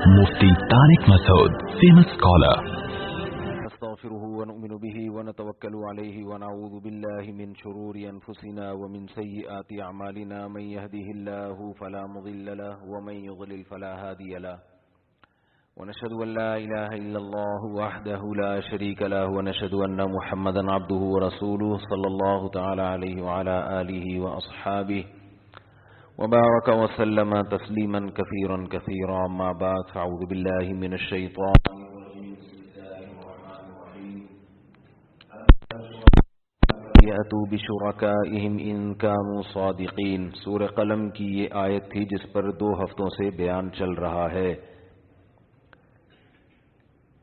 Mufti Tariq Masood, famous scholar. نستغفره ونؤمن به ونتوكل عليه ونعوذ بالله من شرور أنفسنا ومن سيئات أعمالنا من يهده الله فلا مضل له ومن يضلل فلا هادي له ونشهد أن لا إله إلا الله وحده لا شريك له ونشهد أن محمدا عبده ورسوله صلى الله تعالى عليه وعلى آله وأصحابه وبارك وسلم تسليما كثيرا كثيرا ما بعد فأعوذ بالله من الشيطان یأتوا بشرکائہم ان کانوا صادقین. سورہ قلم کی یہ آیت تھی جس پر 2 ہفتوں سے بیان چل رہا ہے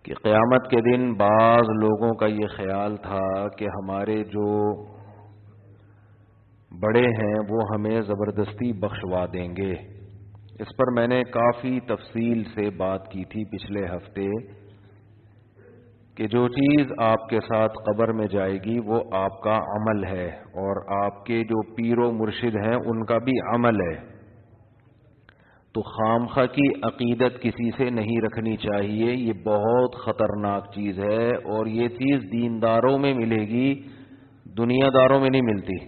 کہ قیامت کے دن بعض لوگوں کا یہ خیال تھا کہ ہمارے جو بڑے ہیں وہ ہمیں زبردستی بخشوا دیں گے. اس پر میں نے کافی تفصیل سے بات کی تھی پچھلے ہفتے کہ جو چیز آپ کے ساتھ قبر میں جائے گی وہ آپ کا عمل ہے اور آپ کے جو پیر و مرشد ہیں ان کا بھی عمل ہے. تو خامخواہ کی عقیدت کسی سے نہیں رکھنی چاہیے. یہ بہت خطرناک چیز ہے اور یہ چیز دینداروں میں ملے گی, دنیا داروں میں نہیں ملتی.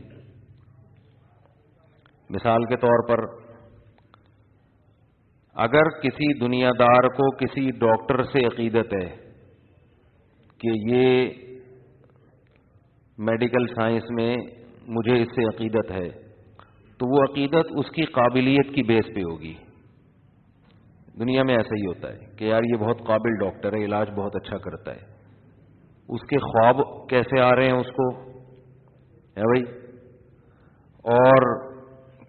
مثال کے طور پر اگر کسی دنیا دار کو کسی ڈاکٹر سے عقیدت ہے کہ یہ میڈیکل سائنس میں مجھے اس سے عقیدت ہے, تو وہ عقیدت اس کی قابلیت کی بیس پہ ہوگی. دنیا میں ایسا ہی ہوتا ہے کہ یار یہ بہت قابل ڈاکٹر ہے, علاج بہت اچھا کرتا ہے. اس کے خواب کیسے آ رہے ہیں اس کو ہے بھائی, اور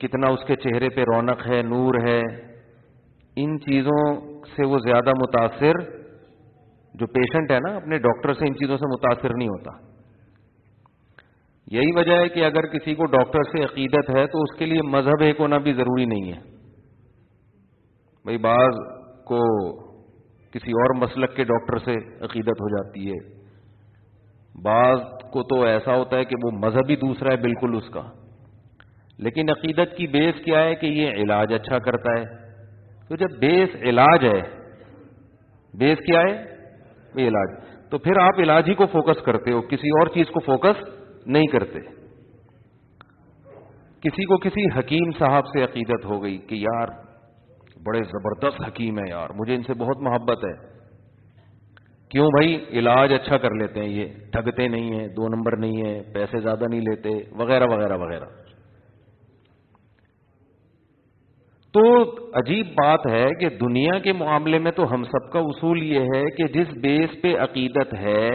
کتنا اس کے چہرے پہ رونق ہے, نور ہے. ان چیزوں سے وہ زیادہ متاثر, جو پیشنٹ ہے نا اپنے ڈاکٹر سے ان چیزوں سے متاثر نہیں ہوتا. یہی وجہ ہے کہ اگر کسی کو ڈاکٹر سے عقیدت ہے تو اس کے لیے مذہب ایک ہونا بھی ضروری نہیں ہے. بھئی بعض کو کسی اور مسلک کے ڈاکٹر سے عقیدت ہو جاتی ہے, بعض کو تو ایسا ہوتا ہے کہ وہ مذہب ہی دوسرا ہے بالکل اس کا. لیکن عقیدت کی بیس کیا ہے کہ یہ علاج اچھا کرتا ہے. تو جب بیس علاج ہے, بیس کیا ہے علاج, تو پھر آپ علاج ہی کو فوکس کرتے ہو, کسی اور چیز کو فوکس نہیں کرتے. کسی کو کسی حکیم صاحب سے عقیدت ہو گئی کہ یار بڑے زبردست حکیم ہے یار, مجھے ان سے بہت محبت ہے. کیوں بھائی؟ علاج اچھا کر لیتے ہیں, یہ ٹھگتے نہیں ہیں, 2 نمبر نہیں ہیں, پیسے زیادہ نہیں لیتے, وغیرہ وغیرہ وغیرہ. تو عجیب بات ہے کہ دنیا کے معاملے میں تو ہم سب کا اصول یہ ہے کہ جس بیس پہ عقیدت ہے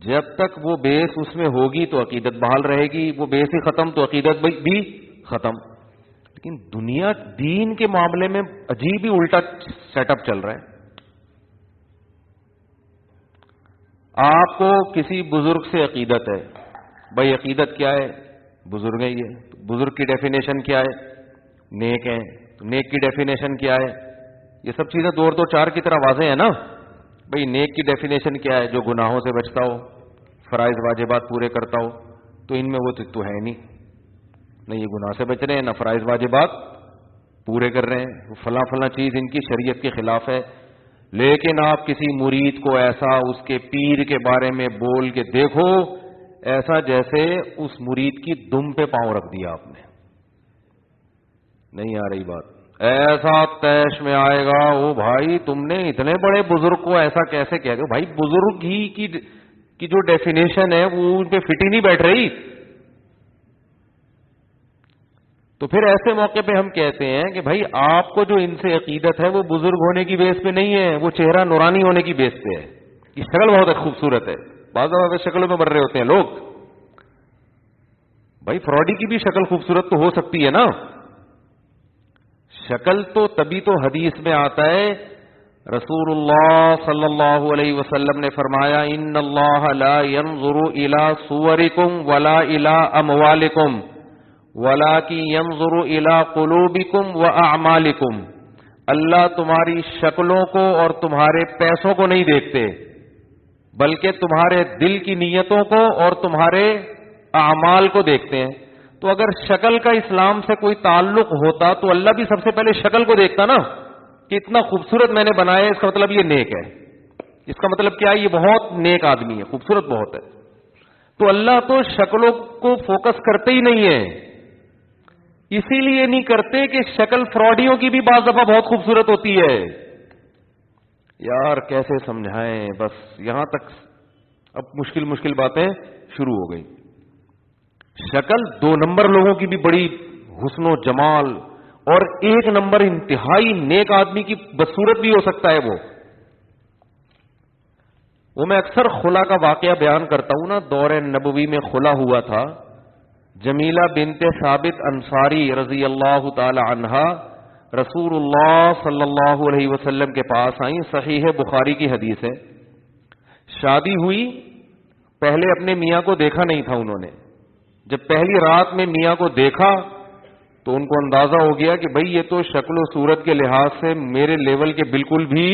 جب تک وہ بیس اس میں ہوگی تو عقیدت بحال رہے گی, وہ بیس ہی ختم تو عقیدت بھی ختم. لیکن دنیا دین کے معاملے میں عجیب ہی الٹا سیٹ اپ چل رہا ہے. آپ کو کسی بزرگ سے عقیدت ہے, بھائی عقیدت کیا ہے؟ بزرگ ہے. یہ بزرگ کی ڈیفینیشن کیا ہے؟ نیک ہیں. تو نیک کی ڈیفینیشن کیا ہے؟ یہ سب چیزیں 2 اور 2 4 کی طرح واضح ہیں نا. بھئی نیک کی ڈیفینیشن کیا ہے؟ جو گناہوں سے بچتا ہو, فرائض واجبات پورے کرتا ہو. تو ان میں وہ تو ہے نہیں, نہ یہ گناہ سے بچ رہے ہیں نہ فرائض واجبات پورے کر رہے ہیں. فلاں فلاں چیز ان کی شریعت کے خلاف ہے. لیکن آپ کسی مرید کو ایسا اس کے پیر کے بارے میں بول کے دیکھو, ایسا جیسے اس مرید کی دم پہ پاؤں رکھ دیا آپ نے. نہیں آ رہی بات؟ ایسا تیش میں آئے گا, او بھائی تم نے اتنے بڑے بزرگ کو ایسا کیسے کہہ دو؟ بھائی بزرگ ہی کی جو ڈیفینیشن ہے وہ ان پہ فٹ ہی نہیں بیٹھ رہی. تو پھر ایسے موقع پہ ہم کہتے ہیں کہ بھائی آپ کو جو ان سے عقیدت ہے وہ بزرگ ہونے کی بیس پہ نہیں ہے, وہ چہرہ نورانی ہونے کی بیس پہ ہے. یہ شکل بہت خوبصورت ہے, بعض دفعہ شکلوں میں بن رہے ہوتے ہیں لوگ. بھائی فراڈی کی بھی شکل خوبصورت تو ہو سکتی ہے نا. شکل تو تبھی تو حدیث میں آتا ہے, رسول اللہ صلی اللہ علیہ وسلم نے فرمایا ان اللہ لا ينظر الى صورکم ولا الى اموالکم ولکن ينظر الى قلوبکم واعمالکم. اللہ تمہاری شکلوں کو اور تمہارے پیسوں کو نہیں دیکھتے بلکہ تمہارے دل کی نیتوں کو اور تمہارے اعمال کو دیکھتے ہیں. تو اگر شکل کا اسلام سے کوئی تعلق ہوتا تو اللہ بھی سب سے پہلے شکل کو دیکھتا نا. کہ اتنا خوبصورت میں نے بنایا، اس کا مطلب یہ نیک ہے، اس کا مطلب کیا ہے، یہ بہت نیک آدمی ہے، خوبصورت بہت ہے. تو اللہ تو شکلوں کو فوکس کرتے ہی نہیں ہے، اسی لیے نہیں کرتے کہ شکل فراڈیوں کی بھی بعض دفعہ بہت خوبصورت ہوتی ہے. یار کیسے سمجھائیں، بس یہاں تک اب مشکل باتیں شروع ہو گئی. شکل 2 نمبر لوگوں کی بھی بڑی حسن و جمال، اور 1 نمبر انتہائی نیک آدمی کی بدصورت بھی ہو سکتا ہے. وہ میں اکثر خلا کا واقعہ بیان کرتا ہوں نا. دور نبوی میں خلا ہوا تھا. جمیلہ بنت ثابت انصاری رضی اللہ تعالی عنہا رسول اللہ صلی اللہ علیہ وسلم کے پاس آئیں. صحیح بخاری کی حدیث ہے. شادی ہوئی، پہلے اپنے میاں کو دیکھا نہیں تھا انہوں نے. جب پہلی رات میں میاں کو دیکھا تو ان کو اندازہ ہو گیا کہ بھئی یہ تو شکل و صورت کے لحاظ سے میرے لیول کے بالکل بھی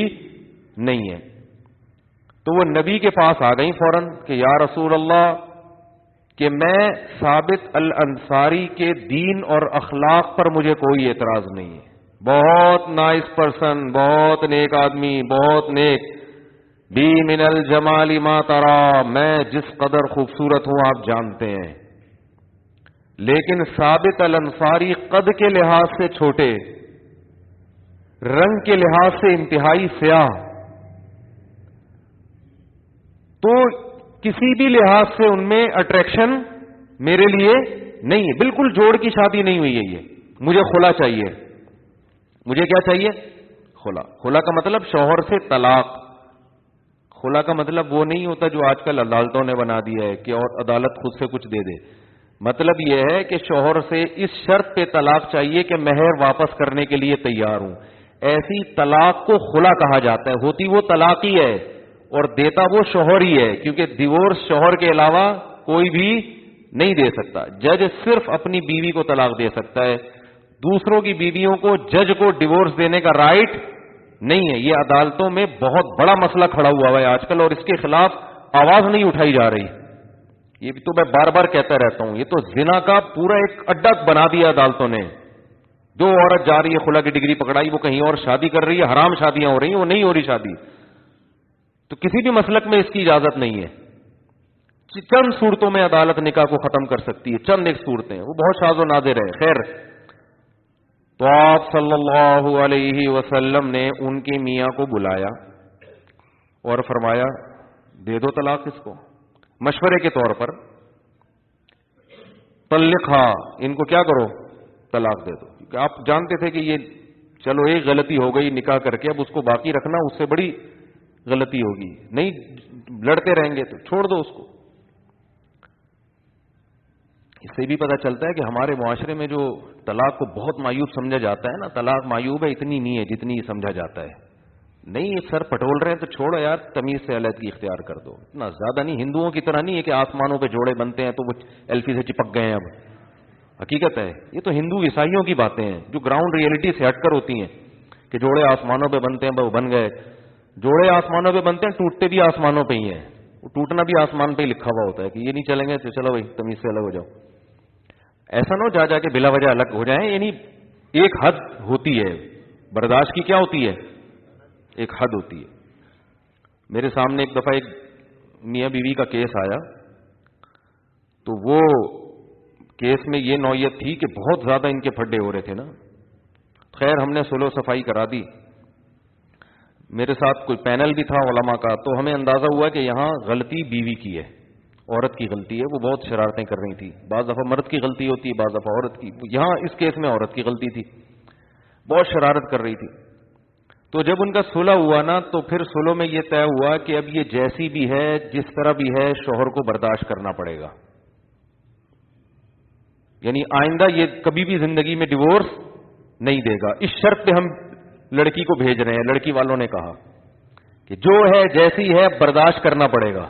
نہیں ہے. تو وہ نبی کے پاس آ گئیں فوراً کہ یا رسول اللہ، کہ میں ثابت الانصاری کے دین اور اخلاق پر مجھے کوئی اعتراض نہیں ہے، بہت نائس پرسن، بہت نیک آدمی، بہت نیک، بی من الجمال ما ترا، میں جس قدر خوبصورت ہوں آپ جانتے ہیں. لیکن ثابت الانصاری قد کے لحاظ سے چھوٹے، رنگ کے لحاظ سے انتہائی سیاہ، تو کسی بھی لحاظ سے ان میں اٹریکشن میرے لیے نہیں ہے. بالکل جوڑ کی شادی نہیں ہوئی ہے یہ. مجھے خلا چاہیے. مجھے کیا چاہیے؟ خلا. خلا کا مطلب شوہر سے طلاق. خلا کا مطلب وہ نہیں ہوتا جو آج کل عدالتوں نے بنا دیا ہے کہ اور عدالت خود سے کچھ دے دے. مطلب یہ ہے کہ شوہر سے اس شرط پہ طلاق چاہیے کہ مہر واپس کرنے کے لیے تیار ہوں. ایسی طلاق کو خلا کہا جاتا ہے. ہوتی وہ طلاق ہی ہے اور دیتا وہ شوہر ہی ہے، کیونکہ ڈیورس شوہر کے علاوہ کوئی بھی نہیں دے سکتا. جج صرف اپنی بیوی کو طلاق دے سکتا ہے. دوسروں کی بیویوں کو جج کو ڈیورس دینے کا رائٹ نہیں ہے. یہ عدالتوں میں بہت بڑا مسئلہ کھڑا ہوا ہے آج کل، اور اس کے خلاف آواز نہیں اٹھائی جا رہی. یہ بھی تو میں بار بار کہتا رہتا ہوں، یہ تو زنا کا پورا ایک اڈا بنا دیا عدالتوں نے. جو عورت جا رہی ہے خلا کی ڈگری پکڑائی، وہ کہیں اور شادی کر رہی ہے، حرام شادیاں ہو رہی ہیں، وہ نہیں ہو رہی شادی. تو کسی بھی مسلک میں اس کی اجازت نہیں ہے. چند صورتوں میں عدالت نکاح کو ختم کر سکتی ہے، چند ایک صورتیں، وہ بہت شاذ و نادر ہے. خیر، تو آپ صلی اللہ علیہ وسلم نے ان کے میاں کو بلایا اور فرمایا دے دو طلاق اس کو، مشورے کے طور پر. طلقھا، ان کو کیا کرو، طلاق دے دو. کیونکہ آپ جانتے تھے کہ یہ چلو ایک غلطی ہو گئی نکاح کر کے، اب اس کو باقی رکھنا اس سے بڑی غلطی ہوگی، نہیں لڑتے رہیں گے تو چھوڑ دو اس کو. اس سے بھی پتہ چلتا ہے کہ ہمارے معاشرے میں جو طلاق کو بہت معیوب سمجھا جاتا ہے نا، طلاق معیوب ہے اتنی نہیں ہے جتنی یہ سمجھا جاتا ہے. نہیں سر پٹول رہے ہیں تو چھوڑو یار، تمیز سے علیحدگی اختیار کر دو. اتنا زیادہ نہیں، ہندوؤں کی طرح نہیں ہے کہ آسمانوں پہ جوڑے بنتے ہیں تو وہ ایلفی سے چپک گئے ہیں. اب حقیقت ہے یہ تو ہندو عیسائیوں کی باتیں ہیں جو گراؤنڈ ریئلٹی سے ہٹ کر ہوتی ہیں کہ جوڑے آسمانوں پہ بنتے ہیں، وہ بن گئے. جوڑے آسمانوں پہ بنتے ہیں، ٹوٹتے بھی آسمانوں پہ ہی ہیں. وہ ٹوٹنا بھی آسمان پہ ہی لکھا ہوا ہوتا ہے کہ یہ نہیں چلیں گے تو چلو بھائی تمیز سے الگ ہو جاؤ. ایسا نہ ہو جا کے بلا وجہ الگ ہو جائیں. یعنی ایک حد ہوتی ہے برداشت کی. کیا ہوتی ہے؟ ایک حد ہوتی ہے. میرے سامنے ایک دفعہ ایک میاں بیوی کا کیس آیا، تو وہ کیس میں یہ نوعیت تھی کہ بہت زیادہ ان کے پھڈے ہو رہے تھے نا. خیر ہم نے سلو صفائی کرا دی. میرے ساتھ کوئی پینل بھی تھا علماء کا، تو ہمیں اندازہ ہوا کہ یہاں غلطی بیوی کی ہے، عورت کی غلطی ہے. وہ بہت شرارتیں کر رہی تھی. بعض دفعہ مرد کی غلطی ہوتی ہے، بعض دفعہ عورت کی. یہاں اس کیس میں عورت کی غلطی تھی، بہت شرارت کر رہی تھی. تو جب ان کا صلح ہوا نا، تو پھر صلح میں یہ طے ہوا کہ اب یہ جیسی بھی ہے، جس طرح بھی ہے، شوہر کو برداشت کرنا پڑے گا. یعنی آئندہ یہ کبھی بھی زندگی میں ڈیورس نہیں دے گا. اس شرط پہ ہم لڑکی کو بھیج رہے ہیں. لڑکی والوں نے کہا کہ جو ہے جیسی ہے برداشت کرنا پڑے گا.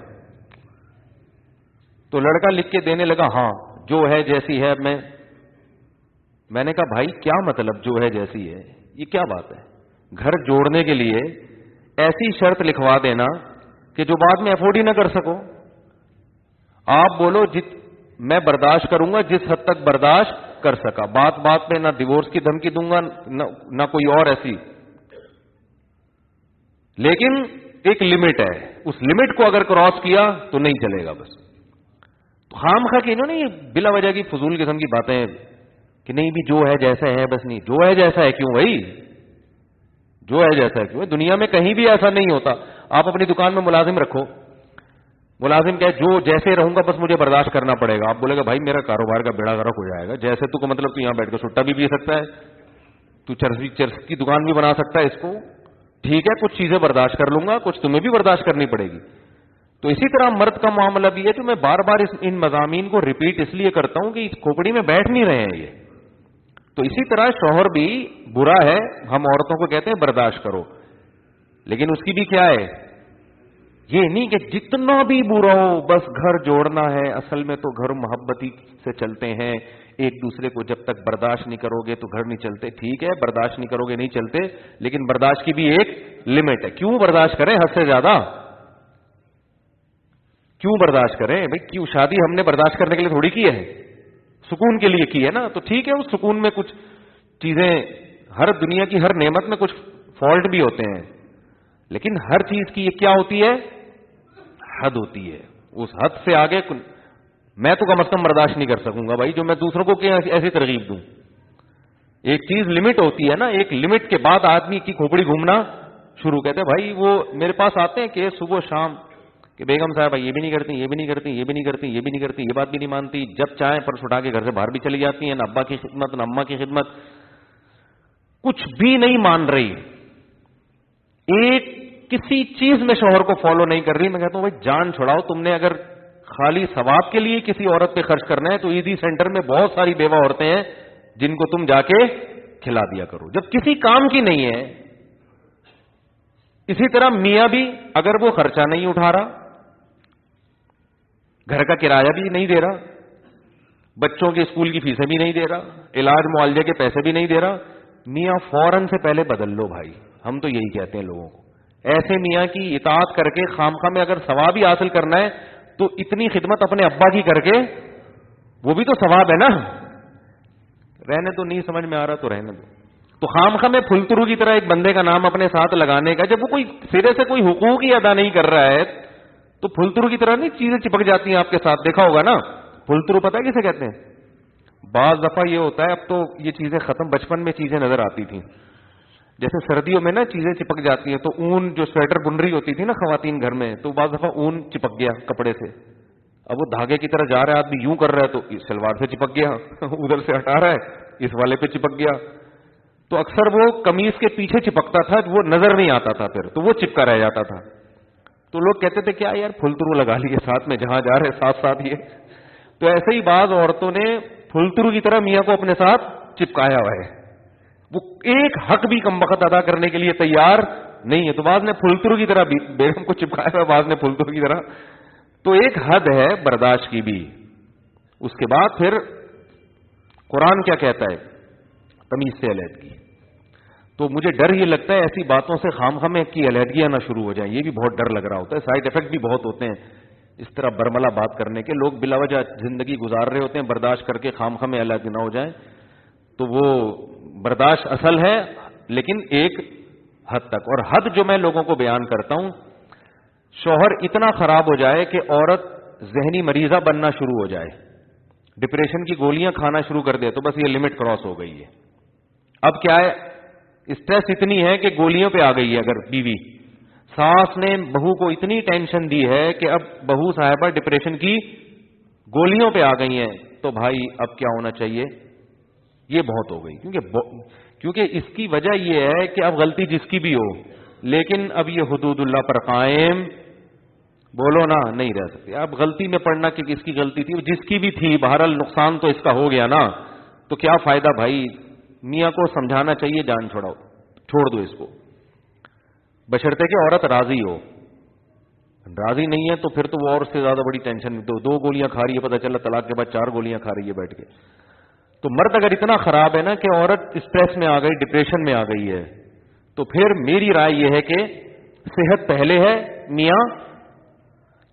تو لڑکا لکھ کے دینے لگا ہاں جو ہے جیسی ہے. میں نے کہا بھائی کیا مطلب جو ہے جیسی ہے؟ یہ کیا بات ہے؟ گھر جوڑنے کے لیے ایسی شرط لکھوا دینا کہ جو بعد میں افورڈ ہی نہ کر سکو. آپ بولو میں برداشت کروں گا جس حد تک برداشت کر سکا. بات بات پہ نہ ڈیورس کی دھمکی دوں گا، نہ کوئی اور ایسی لیکن ایک لمٹ ہے, اس لمٹ کو اگر کراس کیا تو نہیں چلے گا. بس تو خام خواہ کہ انہوں نے یہ بلا وجہ کی فضول قسم کی باتیں کہ نہیں بھی جو ہے جیسا ہے بس, نہیں جو ہے جیسا ہے کیوں بھائی, جو ہے جیسا ہے کیوں. دنیا میں کہیں بھی ایسا نہیں ہوتا. آپ اپنی دکان میں ملازم رکھو, ملازم کہے جو جیسے رہوں گا بس مجھے برداشت کرنا پڑے گا. آپ بولے گا بھائی میرا کاروبار کا بیڑا غرق ہو جائے گا. جیسے تو مطلب تو یہاں بیٹھ کے سٹا بھی پی سکتا ہے, تو چرس کی دکان بھی بنا سکتا ہے اس کو, ٹھیک ہے کچھ چیزیں برداشت کر لوں گا, کچھ تمہیں بھی برداشت کرنی پڑے گی. تو اسی طرح مرد کا معاملہ بھی ہے. جو میں بار بار ان مضامین کو ریپیٹ اس لیے کرتا ہوں کہ اس کھوپڑی میں بیٹھ نہیں رہے ہیں یہ. تو اسی طرح شوہر بھی برا ہے, ہم عورتوں کو کہتے ہیں برداشت کرو, لیکن اس کی بھی کیا ہے, یہ نہیں کہ جتنا بھی برا ہو بس گھر جوڑنا ہے. اصل میں تو گھر محبتی سے چلتے ہیں, ایک دوسرے کو جب تک برداشت نہیں کرو گے تو گھر نہیں چلتے. ٹھیک ہے برداشت نہیں کرو گے نہیں چلتے, لیکن برداشت کی بھی ایک لمٹ ہے. کیوں برداشت کریں حد سے زیادہ, کیوں برداشت کریں بھائی. کیوں شادی ہم نے برداشت کرنے کے لیے تھوڑی کی ہے, سکون کے لیے کی ہے نا. تو ٹھیک ہے اس سکون میں کچھ چیزیں, ہر دنیا کی ہر نعمت میں کچھ فالٹ بھی ہوتے ہیں, لیکن ہر چیز کی یہ کیا ہوتی ہے, حد ہوتی ہے. اس حد سے آگے میں تو کم از کم برداشت نہیں کر سکوں گا بھائی, جو میں دوسروں کو ایسی ترغیب دوں. ایک چیز لمٹ ہوتی ہے نا, ایک لمٹ کے بعد آدمی کی کھوپڑی گھومنا شروع. کہتے ہیں بھائی وہ میرے پاس آتے ہیں کہ صبح شام کہ بیگم صاحب یہ بھی نہیں کرتی, یہ بھی نہیں کرتی, یہ بھی نہیں کرتی, یہ بھی نہیں کرتی, یہ بات بھی نہیں مانتی, جب چاہیں پرس اٹھا کے گھر سے باہر بھی چلی جاتی ہیں, نہ ابا کی خدمت نہ اماں کی خدمت, کچھ بھی نہیں مان رہی, ایک کسی چیز میں شوہر کو فالو نہیں کر رہی. میں کہتا ہوں بھائی جان چھڑاؤ, تم نے اگر خالی ثواب کے لیے کسی عورت پہ خرچ کرنا ہے تو ایزی سینٹر میں بہت ساری بیوہ عورتیں ہیں جن کو تم جا کے کھلا دیا کرو, جب کسی کام کی نہیں ہے. اسی طرح میاں بھی اگر وہ خرچہ نہیں اٹھا رہا, گھر کا کرایہ بھی نہیں دے رہا, بچوں کے اسکول کی فیسیں بھی نہیں دے رہا, علاج معالجے کے پیسے بھی نہیں دے رہا, میاں فوراً سے پہلے بدل لو بھائی. ہم تو یہی کہتے ہیں لوگوں کو, ایسے میاں کی اطاعت کر کے خامخواہ میں اگر ثواب ہی حاصل کرنا ہے تو اتنی خدمت اپنے ابا کی کر کے, وہ بھی تو ثواب ہے نا. رہنے تو نہیں سمجھ میں آ رہا تو رہنے دو. تو خامخواہ میں پھلترو کی طرح ایک بندے کا نام اپنے ساتھ لگانے کا, جب وہ کوئی سرے سے کوئی حقوق ہی ادا نہیں کر رہا ہے تو پھلترو کی طرح نہیں چیزیں چپک جاتی ہیں آپ کے ساتھ. دیکھا ہوگا نا پھلترو, پتہ ہے کسے کہتے ہیں. بعض دفعہ یہ ہوتا ہے, اب تو یہ چیزیں ختم, بچپن میں چیزیں نظر آتی تھیں, جیسے سردیوں میں نا چیزیں چپک جاتی ہیں, تو اون جو سویٹر بن رہی ہوتی تھی نا خواتین گھر میں, تو بعض دفعہ اون چپک گیا کپڑے سے. اب وہ دھاگے کی طرح جا رہا ہے آدمی, یوں کر رہا ہے تو سلوار سے چپک گیا, ادھر سے ہٹا رہا ہے اس والے پہ چپک گیا. تو اکثر وہ قمیص کے پیچھے چپکتا تھا, وہ نظر نہیں آتا تھا, پھر تو وہ چپکا رہ جاتا تھا. تو لوگ کہتے تھے کیا یار پھلترو لگا لیے ساتھ میں, جہاں جا رہے ساتھ ساتھ یہ. تو ایسے ہی بعض عورتوں نے پھلترو کی طرح میاں کو اپنے ساتھ چپکایا ہوا ہے, وہ ایک حق بھی کم وقت ادا کرنے کے لیے تیار نہیں ہے. تو بعض نے پھلترو کی طرح بیگم کو چپکایا ہوا, بعض نے پھلترو کی طرح. تو ایک حد ہے برداشت کی بھی. اس کے بعد پھر قرآن کیا کہتا ہے, تمیز سے علیحدگی. تو مجھے ڈر یہ لگتا ہے ایسی باتوں سے خامخواہ میں کی علیحدگیاں نہ شروع ہو جائیں, یہ بھی بہت ڈر لگ رہا ہوتا ہے. سائیڈ افیکٹ بھی بہت ہوتے ہیں اس طرح برملا بات کرنے کے. لوگ بلا وجہ زندگی گزار رہے ہوتے ہیں, برداشت کر کے خامخواہ میں علیحدہ نہ ہو جائیں. تو وہ برداشت اصل ہے لیکن ایک حد تک. اور حد جو میں لوگوں کو بیان کرتا ہوں, شوہر اتنا خراب ہو جائے کہ عورت ذہنی مریضہ بننا شروع ہو جائے, ڈپریشن کی گولیاں کھانا شروع کر دے, تو بس یہ لمٹ کراس ہو گئی ہے. اب کیا ہے, اسٹریس اتنی ہے کہ گولیوں پہ آ گئی ہے. اگر بیوی, ساس نے بہو کو اتنی ٹینشن دی ہے کہ اب بہو صاحبہ ڈپریشن کی گولیوں پہ آ گئی ہیں, تو بھائی اب کیا ہونا چاہیے, یہ بہت ہو گئی. کیونکہ اس کی وجہ یہ ہے کہ اب غلطی جس کی بھی ہو, لیکن اب یہ حدود اللہ پر قائم بولو نا نہیں رہ سکتے. اب غلطی میں پڑنا کہ کس کی غلطی تھی, جس کی بھی تھی, بہرحال نقصان تو اس کا ہو گیا نا, تو کیا فائدہ بھائی. میاں کو سمجھانا چاہیے جان چھوڑاؤ, چھوڑ دو اس کو, بشرطے کہ عورت راضی ہو. راضی نہیں ہے تو پھر تو وہ اور سے زیادہ بڑی ٹینشن. دو گولیاں کھا رہی ہے, پتہ چلا طلاق کے بعد 4 گولیاں کھا رہی ہے بیٹھ کے. تو مرد اگر اتنا خراب ہے نا کہ عورت اسٹریس میں آ گئی, ڈپریشن میں آ گئی ہے, تو پھر میری رائے یہ ہے کہ صحت پہلے ہے میاں.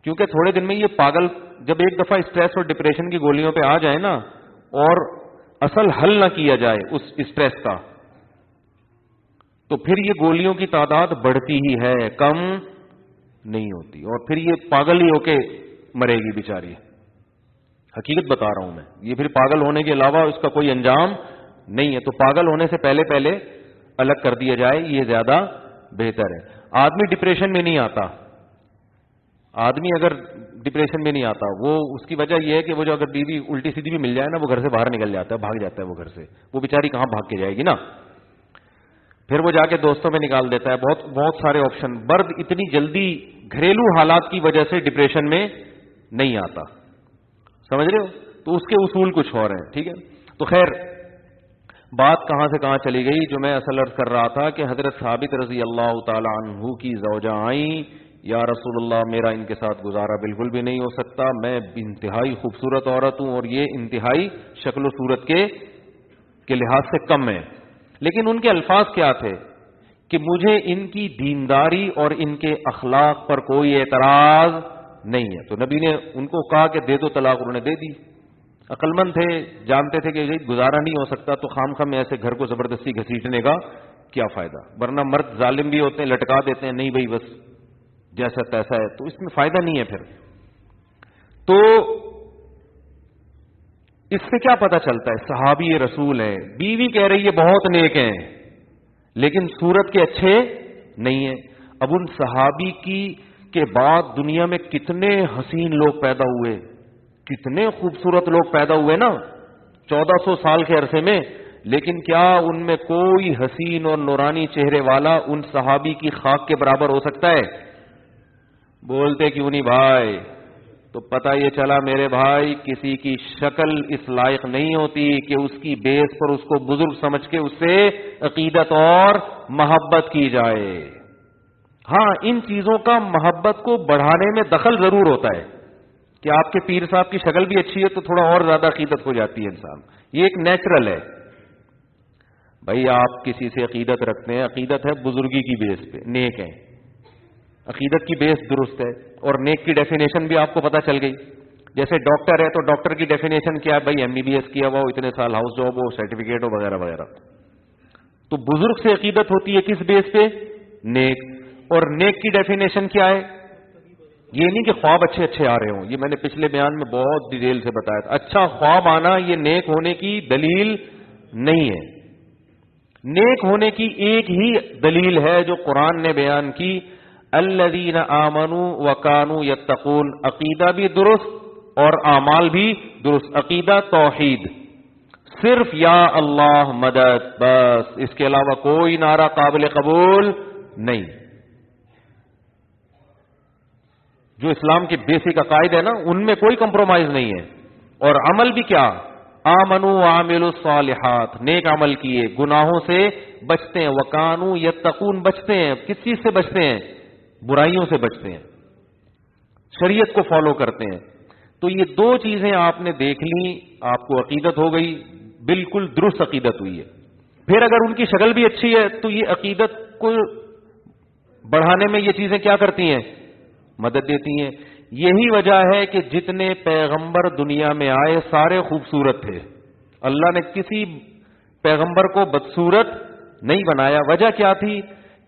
کیونکہ تھوڑے دن میں یہ پاگل جب ایک دفعہ اسٹریس اور ڈپریشن کی گولیوں پہ آ جائے نا, اور اصل حل نہ کیا جائے اس اسٹریس کا, تو پھر یہ گولیوں کی تعداد بڑھتی ہی ہے، کم نہیں ہوتی، اور پھر یہ پاگل ہی ہو کے مرے گی بیچاری. حقیقت بتا رہا ہوں میں، یہ پھر پاگل ہونے کے علاوہ اس کا کوئی انجام نہیں ہے. تو پاگل ہونے سے پہلے الگ کر دیا جائے، یہ زیادہ بہتر ہے. آدمی ڈپریشن میں نہیں آتا، آدمی اگر ڈپریشن میں نہیں آتا، وہ اس کی وجہ یہ ہے کہ وہ جو اگر بیوی الٹی سیدھی بھی مل جائے نا، وہ گھر سے باہر نکل جاتا ہے، بھاگ جاتا ہے وہ گھر سے. وہ بیچاری کہاں بھاگ کے جائے گی نا، پھر وہ جا کے دوستوں میں نکال دیتا ہے. بہت سارے آپشن. مرد اتنی جلدی گھریلو حالات کی وجہ سے ڈپریشن میں نہیں آتا، سمجھ رہے ہو؟ تو اس کے اصول کچھ اور ہیں. ٹھیک ہے، تو خیر بات کہاں سے کہاں چلی گئی. جو میں اصل عرض کر رہا تھا کہ حضرت ثابت رضی اللہ تعالی عنہ کی زوجہ آئیں، یا رسول اللہ میرا ان کے ساتھ گزارا بالکل بھی نہیں ہو سکتا، میں انتہائی خوبصورت عورت ہوں اور یہ انتہائی شکل و صورت کے لحاظ سے کم ہے. لیکن ان کے الفاظ کیا تھے کہ مجھے ان کی دینداری اور ان کے اخلاق پر کوئی اعتراض نہیں ہے. تو نبی نے ان کو کہا کہ دے دو طلاق، انہوں نے دے دی. عقل مند تھے، جانتے تھے کہ گزارا نہیں ہو سکتا، تو خام خام میں ایسے گھر کو زبردستی گھسیٹنے کا کیا فائدہ. ورنہ مرد ظالم بھی ہوتے ہیں، لٹکا دیتے ہیں، نہیں بھائی بس جیسا تیسا ہے، تو اس میں فائدہ نہیں ہے. پھر تو اس سے کیا پتا چلتا ہے؟ صحابی رسول ہیں، بیوی کہہ رہی ہے بہت نیک ہیں لیکن صورت کے اچھے نہیں ہیں. اب ان صحابی کے بعد دنیا میں کتنے حسین لوگ پیدا ہوئے، کتنے خوبصورت لوگ پیدا ہوئے نا 1400 سال کے عرصے میں، لیکن کیا ان میں کوئی حسین اور نورانی چہرے والا ان صحابی کی خاک کے برابر ہو سکتا ہے؟ بولتے کیوں نہیں بھائی؟ تو پتہ یہ چلا میرے بھائی، کسی کی شکل اس لائق نہیں ہوتی کہ اس کی بیس پر اس کو بزرگ سمجھ کے اس سے عقیدت اور محبت کی جائے. ہاں، ان چیزوں کا محبت کو بڑھانے میں دخل ضرور ہوتا ہے کہ آپ کے پیر صاحب کی شکل بھی اچھی ہے تو تھوڑا اور زیادہ عقیدت ہو جاتی ہے انسان. یہ ایک نیچرل ہے. بھائی آپ کسی سے عقیدت رکھتے ہیں، عقیدت ہے بزرگی کی بیس پہ، نیک ہے، عقیدت کی بیس درست ہے. اور نیک کی ڈیفینیشن بھی آپ کو پتہ چل گئی. جیسے ڈاکٹر ہے تو ڈاکٹر کی ڈیفینیشن کیا ہے؟ بھائی MBBS کیا ہوا ہو، اتنے سال ہاؤس جاب ہو، سرٹیفکیٹ ہو، وغیرہ وغیرہ. تو بزرگ سے عقیدت ہوتی ہے کس بیس پہ؟ نیک. اور نیک کی ڈیفینیشن کیا ہے؟ یہ نہیں کہ خواب اچھے اچھے آ رہے ہوں، یہ میں نے پچھلے بیان میں بہت ڈیٹیل سے بتایا تھا. اچھا خواب آنا یہ نیک ہونے کی دلیل نہیں ہے. نیک ہونے کی ایک ہی دلیل ہے جو قرآن نے بیان کی، الذین آمنوا وکانوا یتقون. عقیدہ بھی درست اور اعمال بھی درست. عقیدہ توحید، صرف یا اللہ مدد، بس، اس کے علاوہ کوئی نعرہ قابل قبول نہیں. جو اسلام کے بیسک عقائد ہے نا، ان میں کوئی کمپرومائز نہیں ہے. اور عمل بھی کیا؟ آمنوا وعملوا الصالحات، نیک عمل کیے، گناہوں سے بچتے ہیں. وکانوا یتقون، بچتے ہیں. کس چیز سے بچتے ہیں؟ برائیوں سے بچتے ہیں، شریعت کو فالو کرتے ہیں. تو یہ دو چیزیں آپ نے دیکھ لی، آپ کو عقیدت ہو گئی، بالکل درست عقیدت ہوئی ہے. پھر اگر ان کی شکل بھی اچھی ہے تو یہ عقیدت کو بڑھانے میں یہ چیزیں کیا کرتی ہیں؟ مدد دیتی ہیں. یہی وجہ ہے کہ جتنے پیغمبر دنیا میں آئے سارے خوبصورت تھے. اللہ نے کسی پیغمبر کو بدصورت نہیں بنایا. وجہ کیا تھی؟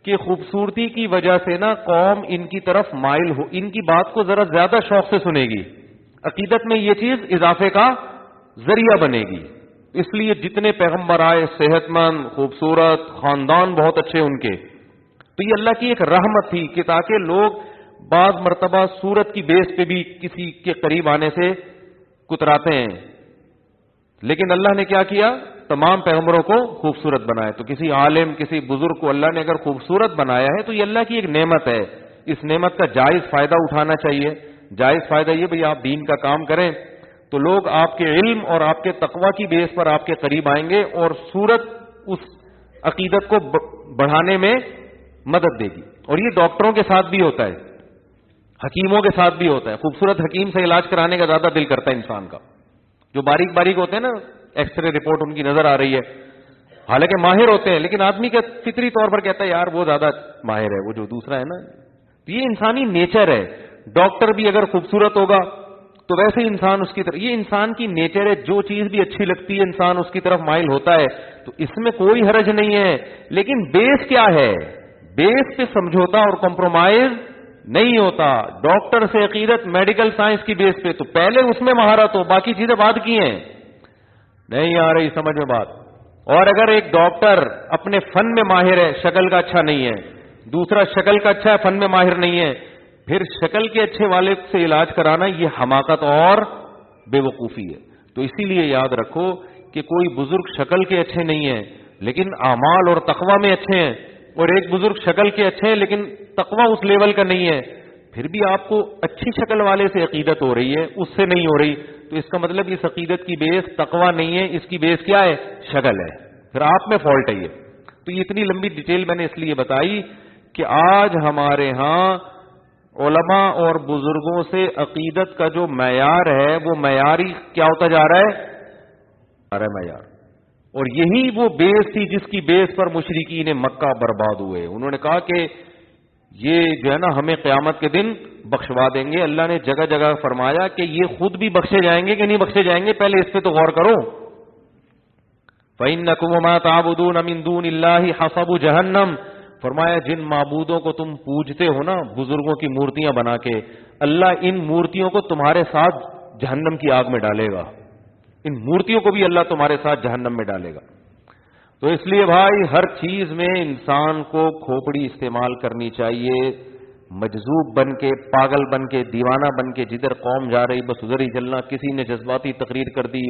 کہ خوبصورتی کی وجہ سے نا قوم ان کی طرف مائل ہو، ان کی بات کو ذرا زیادہ شوق سے سنے گی. عقیدت میں یہ چیز اضافے کا ذریعہ بنے گی. اس لیے جتنے پیغمبر آئے صحت مند، خوبصورت، خاندان بہت اچھے ان کے. تو یہ اللہ کی ایک رحمت تھی کہ تاکہ لوگ بعض مرتبہ صورت کی بیس پہ بھی کسی کے قریب آنے سے کتراتے ہیں، لیکن اللہ نے کیا کیا؟ تمام پیغمبروں کو خوبصورت بنایا. تو کسی عالم، کسی بزرگ کو اللہ نے اگر خوبصورت بنایا ہے تو یہ اللہ کی ایک نعمت ہے. اس نعمت کا جائز فائدہ اٹھانا چاہیے. جائز فائدہ یہ بھئی آپ دین کا کام کریں تو لوگ آپ کے علم اور آپ کے تقوی کی بیس پر آپ کے قریب آئیں گے، اور صورت اس عقیدت کو بڑھانے میں مدد دے گی. اور یہ ڈاکٹروں کے ساتھ بھی ہوتا ہے، حکیموں کے ساتھ بھی ہوتا ہے. خوبصورت حکیم سے علاج کرانے کا زیادہ دل کرتا ہے انسان کا. جو باریک باریک ہوتے ہیں نا، ایکس رے رپورٹ ان کی نظر آ رہی ہے، حالانکہ ماہر ہوتے ہیں، لیکن آدمی کا فطری طور پر کہتا ہے یار وہ زیادہ ماہر ہے، وہ جو دوسرا ہے نا. تو یہ انسانی نیچر ہے. ڈاکٹر بھی اگر خوبصورت ہوگا تو ویسے انسان اس کی طرف، یہ انسان کی نیچر ہے، جو چیز بھی اچھی لگتی ہے انسان اس کی طرف مائل ہوتا ہے، تو اس میں کوئی حرج نہیں ہے. لیکن بیس کیا ہے؟ بیس پہ سمجھوتا اور کمپرومائز نہیں ہوتا. ڈاکٹر سے عقیدت میڈیکل سائنس کی بیس پہ، تو پہلے اس میں مہارت ہو، باقی چیزیں بعد کی ہیں. نہیں آ رہی سمجھ میں بات؟ اور اگر ایک ڈاکٹر اپنے فن میں ماہر ہے، شکل کا اچھا نہیں ہے، دوسرا شکل کا اچھا ہے فن میں ماہر نہیں ہے، پھر شکل کے اچھے والے سے علاج کرانا یہ حماقت اور بے وقوفی ہے. تو اسی لیے یاد رکھو کہ کوئی بزرگ شکل کے اچھے نہیں ہیں لیکن اعمال اور تقوی میں اچھے ہیں، اور ایک بزرگ شکل کے اچھے ہیں لیکن تقوی اس لیول کا نہیں ہے. پھر بھی آپ کو اچھی شکل والے سے عقیدت ہو رہی ہے، اس سے نہیں ہو رہی، تو اس کا مطلب اس عقیدت کی بیس تقوی نہیں ہے، اس کی بیس کیا ہے؟ شکل ہے. پھر آپ میں فالٹ ہے یہ. تو یہ اتنی لمبی ڈیٹیل میں نے اس لیے بتائی کہ آج ہمارے ہاں علماء اور بزرگوں سے عقیدت کا جو معیار ہے وہ معیاری کیا ہوتا جا رہا ہے؟ معیار. اور یہی وہ بیس تھی جس کی بیس پر مشرکین مکہ برباد ہوئے. انہوں نے کہا کہ یہ جو ہے نا ہمیں قیامت کے دن بخشوا دیں گے. اللہ نے جگہ جگہ فرمایا کہ یہ خود بھی بخشے جائیں گے کہ نہیں بخشے جائیں گے، پہلے اس پہ تو غور کرو. فَإِنَّكُمْ وَمَا تَعْبُدُونَ مِن دُونِ اللَّهِ حَصَبُ جَهَنَّمَ، فرمایا جن معبودوں کو تم پوجتے ہو نا بزرگوں کی مورتیاں بنا کے، اللہ ان مورتیوں کو تمہارے ساتھ جہنم کی آگ میں ڈالے گا. ان مورتیوں کو بھی اللہ تمہارے ساتھ جہنم میں ڈالے گا. تو اس لیے بھائی ہر چیز میں انسان کو کھوپڑی استعمال کرنی چاہیے. مجذوب بن کے، پاگل بن کے، دیوانہ بن کے جدھر قوم جا رہی بس ادھر ہی چلنا. کسی نے جذباتی تقریر کر دی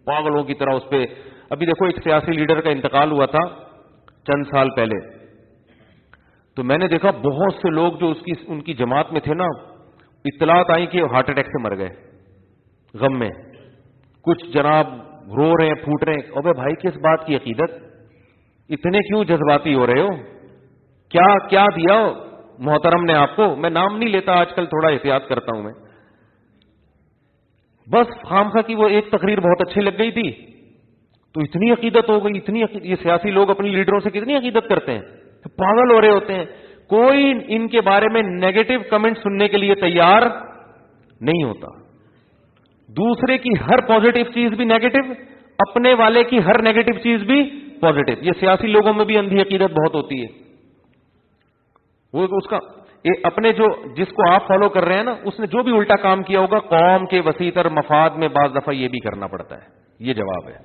پاگلوں کی طرح اس پہ. ابھی دیکھو ایک سیاسی لیڈر کا انتقال ہوا تھا چند سال پہلے، تو میں نے دیکھا بہت سے لوگ جو ان کی جماعت میں تھے نا، اطلاعات آئی کہ ہارٹ اٹیک سے مر گئے غم میں. کچھ جناب رو رہے ہیں، پھوٹ رہے ہیں. ابے بھائی کس بات کی عقیدت؟ اتنے کیوں جذباتی ہو رہے ہو؟ کیا دیا محترم نے آپ کو؟ میں نام نہیں لیتا، آج کل تھوڑا احتیاط کرتا ہوں میں. بس خامخواہ کی وہ ایک تقریر بہت اچھی لگ گئی تھی تو اتنی عقیدت ہو گئی. یہ سیاسی لوگ اپنے لیڈروں سے کتنی عقیدت کرتے ہیں، پاگل ہو رہے ہوتے ہیں. کوئی ان کے بارے میں نیگیٹو کمنٹ سننے کے لیے تیار نہیں ہوتا. دوسرے کی ہر پازیٹو چیز بھی نیگیٹو، اپنے والے کی ہر نیگیٹو چیز بھی پازیٹو. یہ سیاسی لوگوں میں بھی اندھی عقیدت بہت ہوتی ہے. وہ اس کا اپنے جو جس کو آپ فالو کر رہے ہیں نا، اس نے جو بھی الٹا کام کیا ہوگا قوم کے وسیع تر مفاد میں بعض دفعہ یہ بھی کرنا پڑتا ہے. یہ جواب ہے.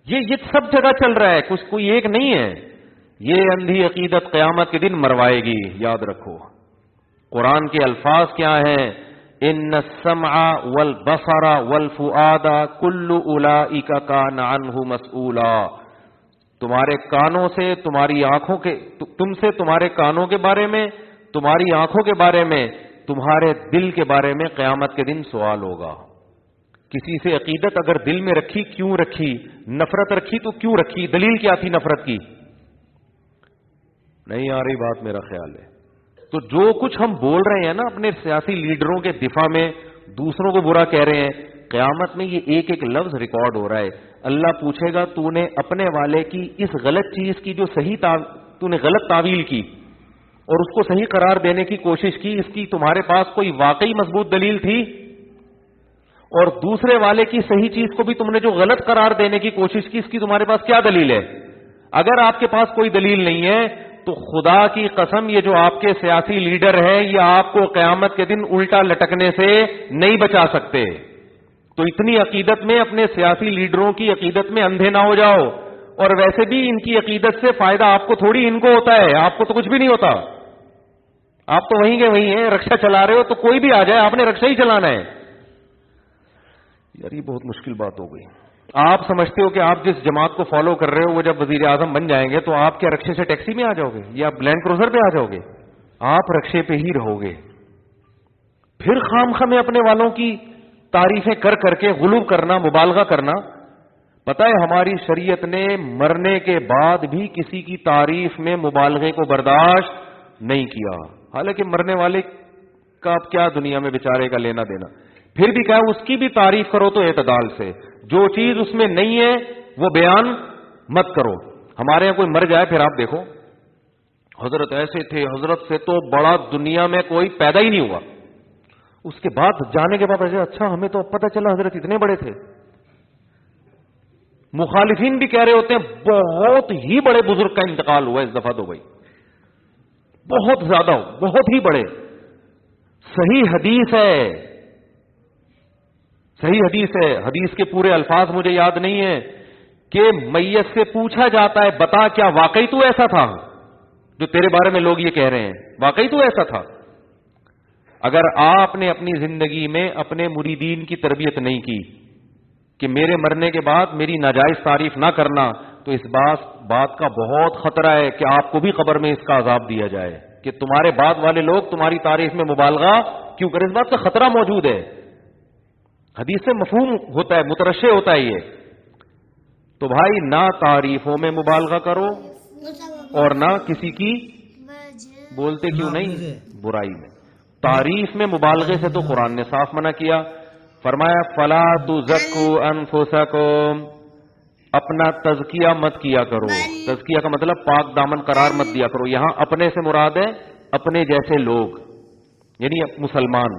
یہ سب جگہ چل رہا ہے، کچھ کوئی ایک نہیں ہے. یہ اندھی عقیدت قیامت کے دن مروائے گی، یاد رکھو. قرآن کے الفاظ کیا ہیں؟ ان السمع والبصر والفؤاد کل اولئک کان عنہ مسئولا. تمہارے کانوں سے، تمہاری آنکھوں کے، تم سے تمہارے کانوں کے بارے میں، تمہاری آنکھوں کے بارے میں، تمہارے دل کے بارے میں قیامت کے دن سوال ہوگا. کسی سے عقیدت اگر دل میں رکھی، کیوں رکھی؟ نفرت رکھی تو کیوں رکھی؟ دلیل کیا تھی نفرت کی؟ نہیں آ رہی بات میرا خیال ہے. تو جو کچھ ہم بول رہے ہیں نا اپنے سیاسی لیڈروں کے دفاع میں، دوسروں کو برا کہہ رہے ہیں، قیامت میں یہ ایک ایک لفظ ریکارڈ ہو رہا ہے. اللہ پوچھے گا تو نے اپنے والے کی اس غلط چیز کی جو تو نے غلط تعویل کی اور اس کو صحیح قرار دینے کی کوشش کی، اس کی تمہارے پاس کوئی واقعی مضبوط دلیل تھی؟ اور دوسرے والے کی صحیح چیز کو بھی تم نے جو غلط قرار دینے کی کوشش کی، اس کی تمہارے پاس کیا دلیل ہے؟ اگر آپ کے پاس کوئی دلیل نہیں ہے تو خدا کی قسم یہ جو آپ کے سیاسی لیڈر ہیں یہ آپ کو قیامت کے دن الٹا لٹکنے سے نہیں بچا سکتے. تو اتنی عقیدت میں، اپنے سیاسی لیڈروں کی عقیدت میں اندھے نہ ہو جاؤ. اور ویسے بھی ان کی عقیدت سے فائدہ آپ کو تھوڑی، ان کو ہوتا ہے. آپ کو تو کچھ بھی نہیں ہوتا. آپ تو وہیں کے وہیں ہیں. رکشا چلا رہے ہو تو کوئی بھی آ جائے، آپ نے رکشا ہی چلانا ہے. یار یہ بہت مشکل بات ہو گئی. آپ سمجھتے ہو کہ آپ جس جماعت کو فالو کر رہے ہو وہ جب وزیر اعظم بن جائیں گے تو آپ کیا رکشے سے ٹیکسی میں آ جاؤ گے یا لینڈ کروزر پہ آ جاؤ گے؟ آپ رکشے پہ ہی رہو گے. پھر خامخواہ میں اپنے والوں کی تعریفیں کر کر کے غلو کرنا، مبالغہ کرنا. پتہ ہے ہماری شریعت نے مرنے کے بعد بھی کسی کی تعریف میں مبالغے کو برداشت نہیں کیا. حالانکہ مرنے والے کا اب کیا دنیا میں بیچارے کا لینا دینا. پھر بھی کہا اس کی بھی تعریف کرو تو اعتدال سے. جو چیز اس میں نہیں ہے وہ بیان مت کرو. ہمارے یہاں کوئی مر جائے پھر آپ دیکھو حضرت ایسے تھے، حضرت سے تو بڑا دنیا میں کوئی پیدا ہی نہیں ہوا. اس کے بعد جانے کے بعد اچھا ہمیں تو اب پتہ چلا حضرت اتنے بڑے تھے. مخالفین بھی کہہ رہے ہوتے ہیں بہت ہی بڑے بزرگ کا انتقال ہوا اس دفعہ. تو بھائی بہت زیادہ بہت ہی بڑے. صحیح حدیث ہے, صحیح حدیث ہے. حدیث کے پورے الفاظ مجھے یاد نہیں ہیں کہ میت سے پوچھا جاتا ہے بتا کیا واقعی تو ایسا تھا جو تیرے بارے میں لوگ یہ کہہ رہے ہیں, واقعی تو ایسا تھا. اگر آپ نے اپنی زندگی میں اپنے مریدین کی تربیت نہیں کی کہ میرے مرنے کے بعد میری ناجائز تعریف نہ کرنا, تو اس بات کا بہت خطرہ ہے کہ آپ کو بھی قبر میں اس کا عذاب دیا جائے کہ تمہارے بعد والے لوگ تمہاری تعریف میں مبالغہ کیوں کریں. اس بات کا خطرہ موجود ہے. حدیث سے مفہوم ہوتا ہے, مترشح ہوتا ہے یہ. تو بھائی نہ تعریفوں میں مبالغہ کرو اور نہ کسی کی بولتے کیوں نہیں برائی میں. تعریف میں مبالغے سے تو قرآن نے صاف منع کیا. فرمایا فلا تزکوا انفسکم, اپنا تزکیہ مت کیا کرو. تزکیہ کا مطلب پاک دامن قرار مت دیا کرو. یہاں اپنے سے مراد ہے اپنے جیسے لوگ, یعنی مسلمان.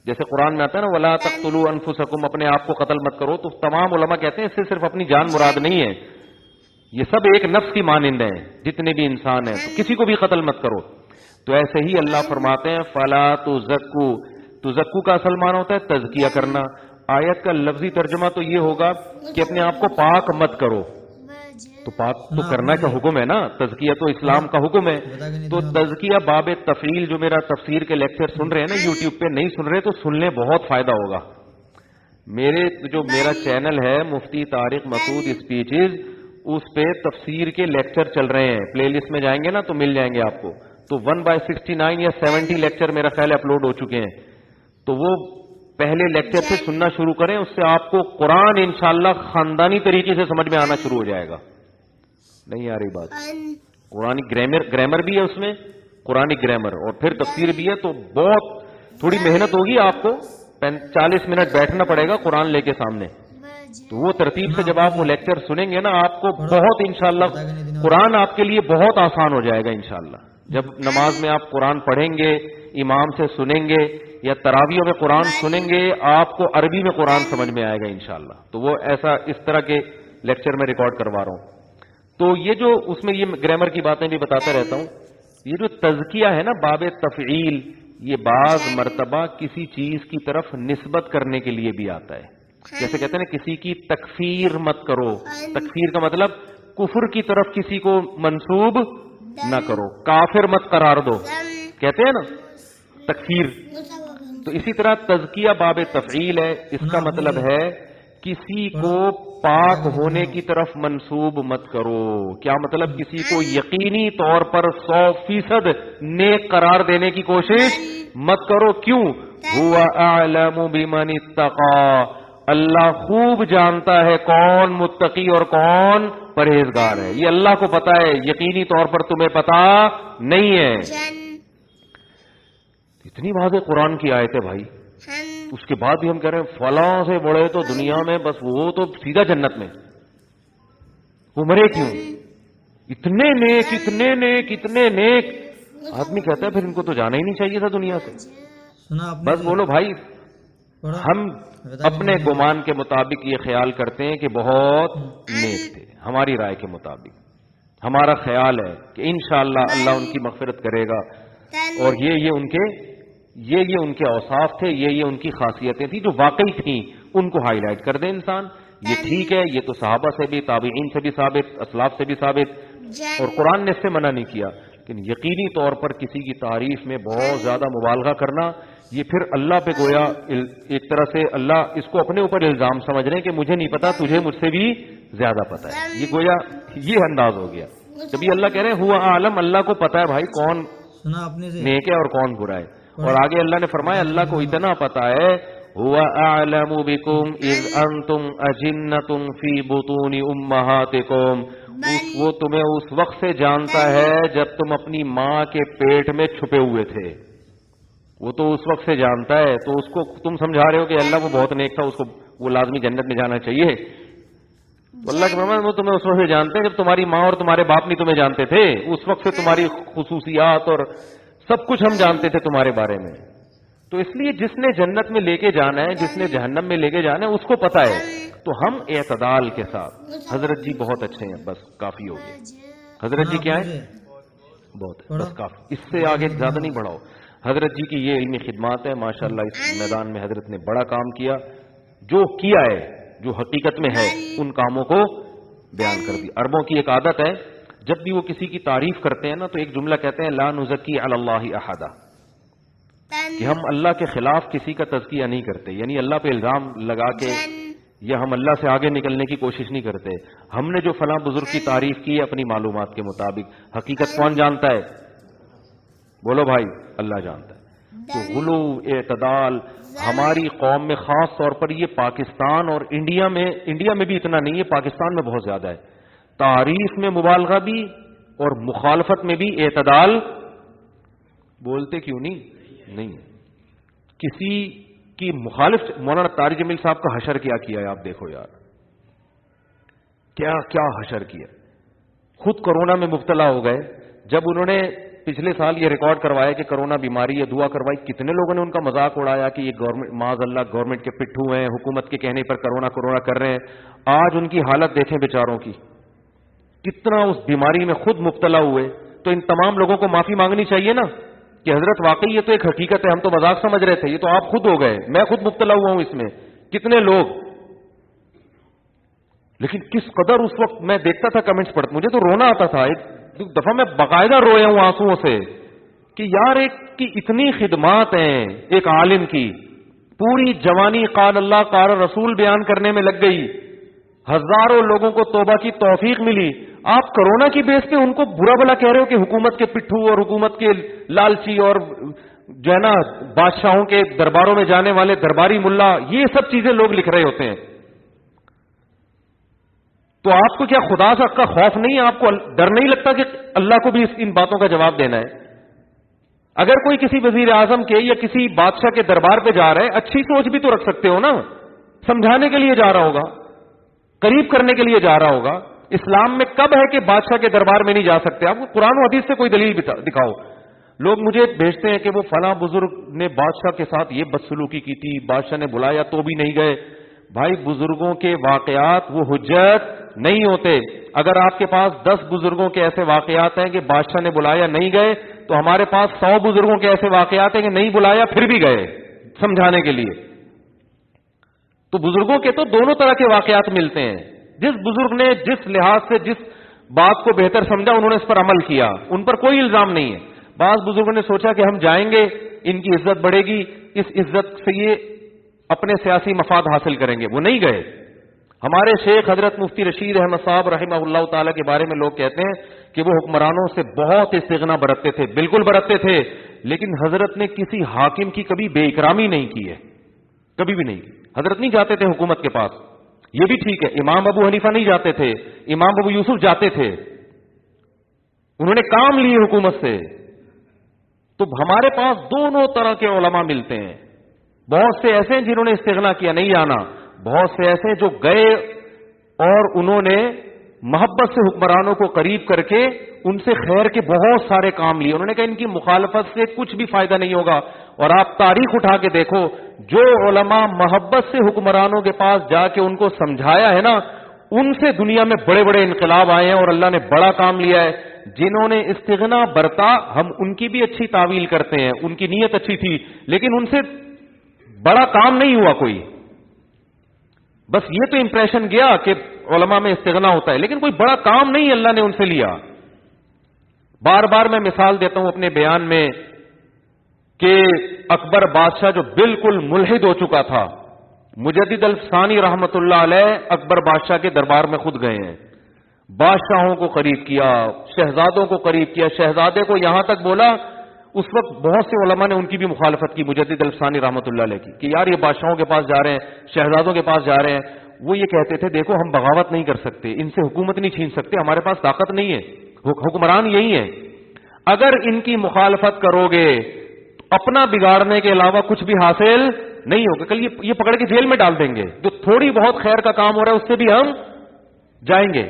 جیسے قرآن میں آتا ہے نا ولا تقتلوا انفسکم, اپنے آپ کو قتل مت کرو. تو تمام علماء کہتے ہیں اس سے صرف اپنی جان مراد نہیں ہے, یہ سب ایک نفس کی مانند ہیں جتنے بھی انسان ہیں, تو کسی کو بھی قتل مت کرو. تو ایسے ہی اللہ فرماتے ہیں فلا تزکوا, تزکو کا اصل معنی ہوتا ہے تزکیہ کرنا. آیت کا لفظی ترجمہ تو یہ ہوگا کہ اپنے آپ کو پاک مت کرو. تو پاک تو کرنا کا حکم ہے نا, تزکیہ تو اسلام کا حکم ہے. تو تزکیہ باب تفعیل, جو میرا تفسیر کے لیکچر سن رہے ہیں نا یوٹیوب پہ, نہیں سن رہے تو سن لیں, بہت فائدہ ہوگا. میرا چینل ہے مفتی طارق مسعود اسپیچز, اس پہ تفسیر کے لیکچر چل رہے ہیں. پلے لسٹ میں جائیں گے نا تو مل جائیں گے آپ کو. تو 1/69 یا 70 لیکچر میرا خیال اپلوڈ ہو چکے ہیں. تو وہ پہلے لیکچر سے سننا شروع کریں, اس سے آپ کو قرآن انشاءاللہ خاندانی طریقے سے سمجھ میں آنا شروع ہو جائے گا. نہیں آ رہی بات؟ قرآنی گرامر بھی ہے اس میں, قرآنی گرامر, اور پھر تفسیر بھی ہے. تو بہت تھوڑی محنت ہوگی, آپ کو 40 منٹ بیٹھنا پڑے گا قرآن لے کے سامنے. تو وہ ترتیب سے جب آپ وہ لیکچر سنیں گے نا, آپ کو بہت انشاءاللہ قرآن آپ کے لیے بہت آسان ہو جائے گا انشاءاللہ. جب نماز میں آپ قرآن پڑھیں گے, امام سے سنیں گے, یا تراویح میں قرآن سنیں گے, آپ کو عربی میں قرآن سمجھ میں آئے گا انشاءاللہ. تو وہ ایسا اس طرح کے لیکچر میں ریکارڈ کروا رہا ہوں. تو یہ جو اس میں یہ گرامر کی باتیں بھی بتاتا رہتا ہوں. یہ جو تزکیہ ہے نا باب تفعیل, یہ بعض مرتبہ کسی چیز کی طرف نسبت کرنے کے لیے بھی آتا ہے. جیسے کہتے ہیں نا کسی کی تکفیر مت کرو. تکفیر کا مطلب کفر کی طرف کسی کو منسوب نہ کرو, کافر مت قرار دو, کہتے ہیں نا تکفیر. تو اسی طرح تزکیہ باب تفعیل ہے. اس کا مطلب ہے کسی کو پاک ہونے کی طرف منسوب مت کرو. کیا مطلب؟ کسی کو یقینی طور پر 100% نیک قرار دینے کی کوشش مت کرو. کیوں؟ هو اعلم بمن اتقى, اللہ خوب جانتا ہے کون متقی اور کون پرہیزگار ہے. یہ اللہ کو پتا ہے, یقینی طور پر تمہیں پتا نہیں ہے. اتنی واضح قرآن کی آیت ہے بھائی. اس کے بعد بھی ہم کہہ رہے ہیں فلاں سے بڑے تو دنیا میں بس وہ تو سیدھا جنت میں, وہ مرے کیوں؟ اتنے نیک اتنے نیک اتنے نیک. آدمی کہتا ہے پھر ان کو تو جانا ہی نہیں چاہیے تھا دنیا سے. بس بولو بھائی, ہم اپنے گمان کے مطابق یہ خیال کرتے ہیں کہ بہت نیک تھے. ہماری رائے کے مطابق ہمارا خیال ہے کہ انشاءاللہ اللہ ان کی مغفرت کرے گا, اور یہ ان کے اوصاف تھے, یہ ان کی خاصیتیں تھیں جو واقعی تھیں, ان کو ہائی لائٹ کر دے انسان. یہ ٹھیک ہے, یہ تو صحابہ سے بھی, تابعین سے بھی ثابت, اسلاف سے بھی ثابت, اور قرآن نے اس سے منع نہیں کیا. لیکن یقینی طور پر کسی کی تعریف میں بہت زیادہ مبالغہ کرنا, یہ پھر اللہ پہ گویا ایک طرح سے اللہ اس کو اپنے اوپر الزام سمجھ رہے ہیں کہ مجھے نہیں پتا, تجھے مجھ سے بھی زیادہ پتا ہے. یہ گویا یہ انداز ہو گیا. جب یہ اللہ کہہ رہے ہیں ہوا عالم, اللہ کو پتا ہے بھائی کون نیک ہے اور کون برا ہے. اور آگے اللہ نے فرمایا اللہ کو اتنا پتا ہے هو اعلم بكم اذ انتم اجنة في بطون امهاتكم, وہ تمہیں اس وقت سے جانتا ہے جب تم اپنی ماں کے پیٹ میں چھپے ہوئے تھے. وہ تو اس وقت سے جانتا ہے. تو اس کو تم سمجھا رہے ہو کہ اللہ وہ بہت نیک تھا, اس کو وہ لازمی جنت میں جانا چاہیے. تو اللہ کے فرمان وہ تمہیں اس وقت سے جانتے ہیں جب تمہاری ماں اور تمہارے باپ نہیں تمہیں جانتے تھے. اس وقت سے تمہاری خصوصیات اور سب کچھ ہم جانتے تھے تمہارے بارے میں. تو تو اس لیے جس نے جنت میں لے کے جانا ہے، جس نے جہنم میں لے کے جانا ہے، اس کو پتا ہے. تو ہم اعتدال کے ساتھ. حضرت جی بہت اچھے ہیں، بس کافی ہو گیا. حضرت جی کیا ہے؟ بہت ہے، بس کافی، اس سے آگے زیادہ نہیں بڑھاؤ. حضرت جی کی یہ علمی خدمات ہے، ماشاءاللہ اس میدان میں حضرت نے بڑا کام کیا. جو کیا ہے، جو حقیقت میں ہے، ان کاموں کو بیان کر دی. عربوں کی ایک عادت ہے، جب بھی وہ کسی کی تعریف کرتے ہیں نا تو ایک جملہ کہتے ہیں لا نزکی علی اللہ احدا، کہ ہم اللہ کے خلاف کسی کا تزکیہ نہیں کرتے، یعنی اللہ پہ الزام لگا کے یا ہم اللہ سے آگے نکلنے کی کوشش نہیں کرتے. ہم نے جو فلاں بزرگ کی تعریف کی ہے اپنی معلومات کے مطابق، حقیقت کون جانتا ہے؟ بولو بھائی، اللہ جانتا ہے. تو غلو، اعتدال ہماری قوم میں خاص طور پر، یہ پاکستان اور انڈیا میں بھی اتنا نہیں ہے، پاکستان میں بہت زیادہ ہے. تعریف میں مبالغہ بھی اور مخالفت میں بھی اعتدال. بولتے کیوں نہیں. کسی کی مخالف، مولانا طارق جمیل صاحب کا حشر کیا ہے آپ دیکھو یار، کیا حشر کیا. خود کورونا میں مبتلا ہو گئے. جب انہوں نے پچھلے سال یہ ریکارڈ کروایا کہ کرونا بیماری ہے، دعا کروائی، کتنے لوگوں نے ان کا مذاق اڑایا کہ یہ گورنمنٹ، معاذ اللہ گورنمنٹ کے پٹھو ہیں، حکومت کے کہنے پر کرونا کر رہے ہیں. آج ان کی حالت دیکھیں بیچاروں کی، کتنا اس بیماری میں خود مبتلا ہوئے. تو ان تمام لوگوں کو معافی مانگنی چاہیے نا کہ حضرت واقعی یہ تو ایک حقیقت ہے، ہم تو مذاق سمجھ رہے تھے، یہ تو آپ خود ہو گئے، میں خود مبتلا ہوا ہوں اس میں. کتنے لوگ، لیکن کس قدر اس وقت میں دیکھتا تھا کمنٹس پڑھتا، مجھے تو رونا آتا تھا. ایک دفعہ میں باقاعدہ رویا ہوں آنسوؤں سے کہ یار ایک کی اتنی خدمات ہیں، ایک عالم کی پوری جوانی قال اللہ قال رسول بیان کرنے میں لگ گئی، ہزاروں لوگوں کو توبہ کی توفیق ملی. آپ کرونا کی بیس پہ ان کو برا بلا کہہ رہے ہو کہ حکومت کے پٹھو اور حکومت کے لالچی اور جو ہے نا بادشاہوں کے درباروں میں جانے والے درباری ملا، یہ سب چیزیں لوگ لکھ رہے ہوتے ہیں. تو آپ کو کیا خدا سے کا خوف نہیں ہے؟ آپ کو ڈر نہیں لگتا کہ اللہ کو بھی ان باتوں کا جواب دینا ہے؟ اگر کوئی کسی وزیر اعظم کے یا کسی بادشاہ کے دربار پہ جا رہا ہے، اچھی سوچ بھی تو رکھ سکتے ہو نا، سمجھانے کے لیے جا رہا ہوگا، قریب کرنے کے لیے جا رہا ہوگا. اسلام میں کب ہے کہ بادشاہ کے دربار میں نہیں جا سکتے؟ آپ کو قرآن و حدیث سے کوئی دلیل دکھاؤ. لوگ مجھے بھیجتے ہیں کہ وہ فلاں بزرگ نے بادشاہ کے ساتھ یہ بدسلوکی کی تھی، بادشاہ نے بلایا تو بھی نہیں گئے. بھائی بزرگوں کے واقعات وہ حجت نہیں ہوتے. اگر آپ کے پاس 10 بزرگوں کے ایسے واقعات ہیں کہ بادشاہ نے بلایا نہیں گئے، تو ہمارے پاس 100 بزرگوں کے ایسے واقعات ہیں کہ نہیں بلایا پھر بھی گئے سمجھانے کے لیے. تو بزرگوں کے تو دونوں طرح کے واقعات ملتے ہیں. جس بزرگ نے جس لحاظ سے جس بات کو بہتر سمجھا انہوں نے اس پر عمل کیا، ان پر کوئی الزام نہیں ہے. بعض بزرگوں نے سوچا کہ ہم جائیں گے، ان کی عزت بڑھے گی، اس عزت سے یہ اپنے سیاسی مفاد حاصل کریں گے، وہ نہیں گئے. ہمارے شیخ حضرت مفتی رشید احمد صاحب رحمہ اللہ تعالی کے بارے میں لوگ کہتے ہیں کہ وہ حکمرانوں سے بہت استغنا برتتے تھے، بالکل برتتے تھے، لیکن حضرت نے کسی حاکم کی کبھی بے اکرامی نہیں کی ہے، کبھی بھی نہیں کی. حضرت نہیں جاتے تھے حکومت کے پاس، یہ بھی ٹھیک ہے. امام ابو حنیفہ نہیں جاتے تھے، امام ابو یوسف جاتے تھے، انہوں نے کام لیے حکومت سے. تو ہمارے پاس دونوں طرح کے علماء ملتے ہیں. بہت سے ایسے ہیں جنہوں نے استغنا کیا نہیں جانا، بہت سے ایسے جو گئے اور انہوں نے محبت سے حکمرانوں کو قریب کر کے ان سے خیر کے بہت سارے کام لیے. انہوں نے کہا ان کی مخالفت سے کچھ بھی فائدہ نہیں ہوگا. اور آپ تاریخ اٹھا کے دیکھو، جو علماء محبت سے حکمرانوں کے پاس جا کے ان کو سمجھایا ہے نا، ان سے دنیا میں بڑے بڑے انقلاب آئے ہیں اور اللہ نے بڑا کام لیا ہے. جنہوں نے استغنا برتا، ہم ان کی بھی اچھی تعویل کرتے ہیں، ان کی نیت اچھی تھی، لیکن ان سے بڑا کام نہیں ہوا کوئی. بس یہ تو امپریشن گیا کہ علماء میں استغنا ہوتا ہے، لیکن کوئی بڑا کام نہیں اللہ نے ان سے لیا. بار بار میں مثال دیتا ہوں اپنے بیان میں کہ اکبر بادشاہ جو بالکل ملحد ہو چکا تھا، مجدد الثانی رحمت اللہ علیہ اکبر بادشاہ کے دربار میں خود گئے ہیں، بادشاہوں کو قریب کیا، شہزادوں کو قریب کیا. شہزادے کو یہاں تک بولا، اس وقت بہت سے علماء نے ان کی بھی مخالفت کی مجدد الثانی رحمت اللہ علیہ کی کہ یار یہ بادشاہوں کے پاس جا رہے ہیں، شہزادوں کے پاس جا رہے ہیں. وہ یہ کہتے تھے دیکھو ہم بغاوت نہیں کر سکتے، ان سے حکومت نہیں چھین سکتے، ہمارے پاس طاقت نہیں ہے، حکمران یہی ہے. اگر ان کی مخالفت کرو گے اپنا بگاڑنے کے علاوہ کچھ بھی حاصل نہیں ہوگا. کل یہ پکڑ کے جیل میں ڈال دیں گے. جو تھوڑی بہت خیر کا کام ہو رہا ہے اس سے بھی ہم جائیں گے.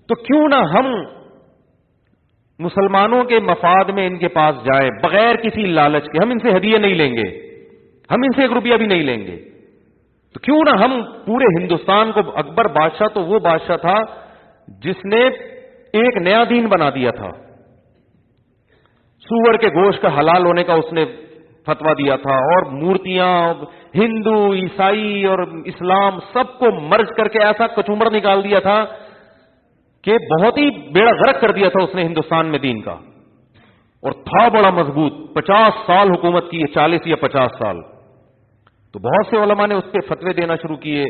تو کیوں نہ ہم مسلمانوں کے مفاد میں ان کے پاس جائیں بغیر کسی لالچ کے. ہم ان سے ہدیے نہیں لیں گے, ہم ان سے 1 روپیہ بھی نہیں لیں گے. تو کیوں نہ ہم پورے ہندوستان کو, اکبر بادشاہ تو وہ بادشاہ تھا جس نے ایک نیا دین بنا دیا تھا. سور کے گوشت کا حلال ہونے کا اس نے فتوا دیا تھا, اور مورتیاں ہندو عیسائی اور اسلام سب کو مرج کر کے ایسا کچومر نکال دیا تھا کہ بہت ہی بیڑا غرق کر دیا تھا اس نے ہندوستان میں دین کا. اور تھا بڑا مضبوط, 50 سال حکومت کی, 40 یا 50 سال. تو بہت سے علماء نے اس پہ فتوے دینا شروع کیے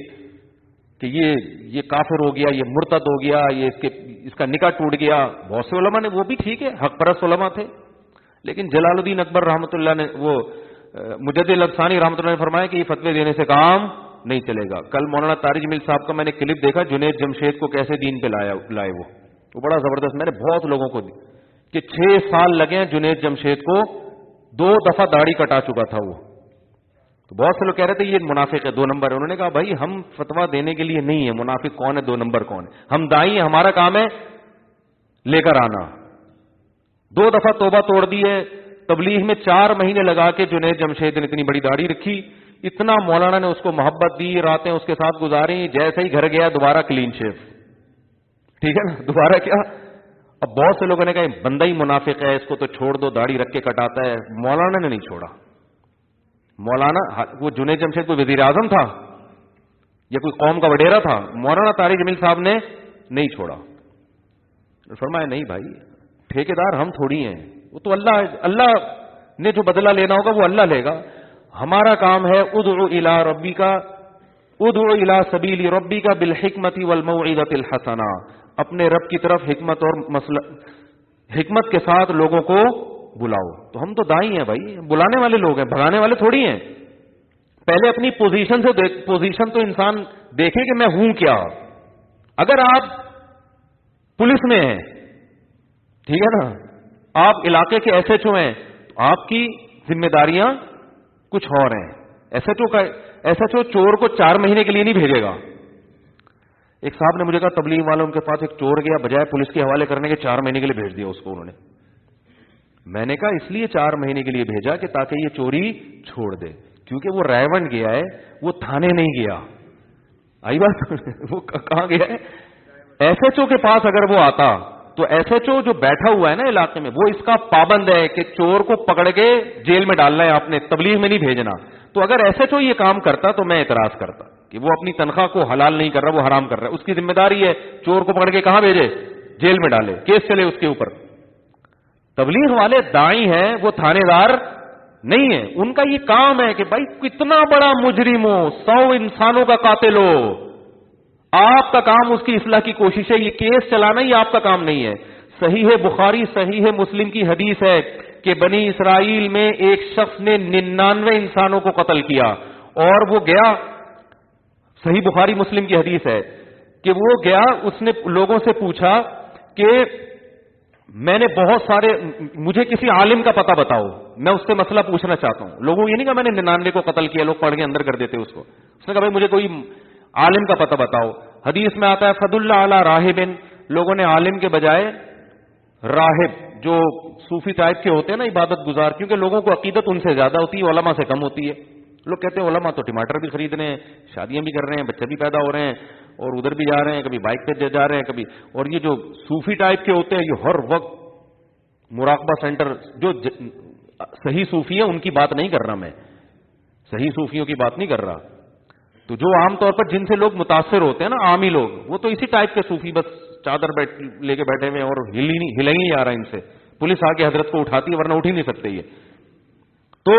کہ یہ کافر ہو گیا, یہ مرتد ہو گیا, یہ اس کا نکاح ٹوٹ گیا. بہت سے علماء نے, وہ بھی ٹھیک ہے, حق پرست علماء تھے, لیکن جلال الدین اکبر رحمۃ اللہ نے, وہ مجدد الافسانی رحمۃ اللہ نے فرمایا کہ یہ فتوے دینے سے کام نہیں چلے گا. کل مولانا طارق جمیل صاحب کا میں نے کلپ دیکھا, جنید جمشید کو کیسے دین پہ لائے وہ بڑا زبردست. میں نے بہت لوگوں کو کہ 6 سال لگے ہیں جنید جمشید کو, 2 دفعہ داڑھی کٹا چکا تھا وہ. تو بہت سے لوگ کہہ رہے تھے یہ منافق ہے, 2 نمبر ہے. انہوں نے کہا بھائی ہم فتوا دینے کے لیے نہیں ہے, منافق کون ہے, 2 نمبر کون ہے. ہم دائی ہیں, ہمارا کام ہے لے کر آنا. 2 دفعہ توبہ توڑ دی ہے. تبلیغ میں 4 مہینے لگا کے جنید جمشید نے اتنی بڑی داڑھی رکھی, اتنا مولانا نے اس کو محبت دی, راتیں اس کے ساتھ گزاری. جیسے ہی گھر گیا دوبارہ کلین شیو. ٹھیک ہے نا, دوبارہ کیا. اب بہت سے لوگوں نے کہا بندہ ہی منافق ہے, اس کو تو چھوڑ دو, داڑھی رکھ کے کٹاتا ہے. مولانا نے نہیں چھوڑا. مولانا, وہ جنید جمشید کوئی وزیر اعظم تھا یا کوئی قوم کا وڈیرا تھا؟ مولانا طارق جمیل صاحب نے نہیں چھوڑا. فرمایا نہیں بھائی, ٹھیکیدار ہم تھوڑی ہیں, وہ تو اللہ نے جو بدلہ لینا ہوگا وہ اللہ لے گا. ہمارا کام ہے ادعو الی ربک, ادعو الی سبیل ربک بالحکمت والموعظۃ الحسنہ, اپنے رب کی طرف حکمت کے ساتھ لوگوں کو بلاؤ. تو ہم تو دائی ہیں بھائی, بلانے والے لوگ ہیں, بھگانے والے تھوڑی ہیں. پہلے اپنی پوزیشن تو انسان دیکھے کہ میں ہوں کیا. اگر آپ پولیس میں ہیں, ٹھیک ہے نا, آپ علاقے کے ایس ایچ او ہیں, تو آپ کی ذمہ داریاں کچھ اور ہیں. ایس ایچ او چور کو 4 مہینے کے لیے نہیں بھیجے گا. ایک صاحب نے مجھے کہا تبلیغ والوں کے پاس ایک چور گیا, بجائے پولیس کے حوالے کرنے کے 4 مہینے کے لیے بھیج دیا اس کو انہوں نے. میں نے کہا اس لیے 4 مہینے کے لیے بھیجا کہ تاکہ یہ چوری چھوڑ دے, کیونکہ وہ رائے گیا ہے, وہ تھانے نہیں گیا. آئی بات, وہ کہاں گیا ہے؟ ایس ایچ او کے پاس اگر وہ آتا تو ایس ایچ او جو بیٹھا ہوا ہے نا علاقے میں, وہ اس کا پابند ہے کہ چور کو پکڑ کے جیل میں ڈالنا ہے آپ نے, تبلیغ میں نہیں بھیجنا. تو اگر ایس ایچ او یہ کام کرتا تو میں اعتراض کرتا کہ وہ اپنی تنخواہ کو حلال نہیں کر رہا, وہ حرام کر رہا ہے. اس کی ذمہ داری ہے چور کو پکڑ کے کہاں بھیجے, جیل میں ڈالے, کیس چلے اس کے اوپر. تبلیغ والے دائی ہیں, وہ تھانے دار نہیں ہیں. ان کا یہ کام ہے کہ بھائی کتنا بڑا مجرم ہو, 100 انسانوں کا قاتل ہو, آپ کا کام اس کی اصلاح کی کوشش ہے. یہ کیس چلانا ہی آپ کا کام نہیں ہے. صحیح بخاری صحیح مسلم کی حدیث ہے کہ بنی اسرائیل میں ایک شخص نے 99 انسانوں کو قتل کیا, اور وہ گیا, صحیح بخاری مسلم کی حدیث ہے کہ وہ گیا, اس نے لوگوں سے پوچھا کہ میں نے بہت سارے, مجھے کسی عالم کا پتہ بتاؤ, میں اس سے مسئلہ پوچھنا چاہتا ہوں. لوگوں یہ نہیں کہا میں نے 99 کو قتل کیا, لوگ پڑھ کے اندر کر دیتے اس کو. اس نے کہا بھائی مجھے کوئی عالم کا پتہ بتاؤ. حدیث میں آتا ہے فضل اللہ علی راہبن, لوگوں نے عالم کے بجائے راہب جو صوفی ٹائپ کے ہوتے ہیں نا, عبادت گزار, کیونکہ لوگوں کو عقیدت ان سے زیادہ ہوتی ہے, علماء سے کم ہوتی ہے. لوگ کہتے ہیں علماء تو ٹماٹر بھی خرید رہے ہیں, شادیاں بھی کر رہے ہیں, بچے بھی پیدا ہو رہے ہیں, اور ادھر بھی جا رہے ہیں, کبھی بائک پہ جا رہے ہیں کبھی. اور یہ جو صوفی ٹائپ کے ہوتے ہیں یہ ہر وقت مراقبہ سینٹر, جو صحیح صوفی ہیں ان کی بات نہیں کر رہا میں, صحیح صوفیوں کی بات نہیں کر رہا. تو جو عام طور پر جن سے لوگ متاثر ہوتے ہیں نا, عامی لوگ, وہ تو اسی ٹائپ کے صوفی, بس چادر لے کے بیٹھے ہوئے اور ہلا ہی نہیں آ رہا ان سے. پولیس آ کے حضرت کو اٹھاتی ہے, ورنہ اٹھ ہی نہیں سکتے یہ. تو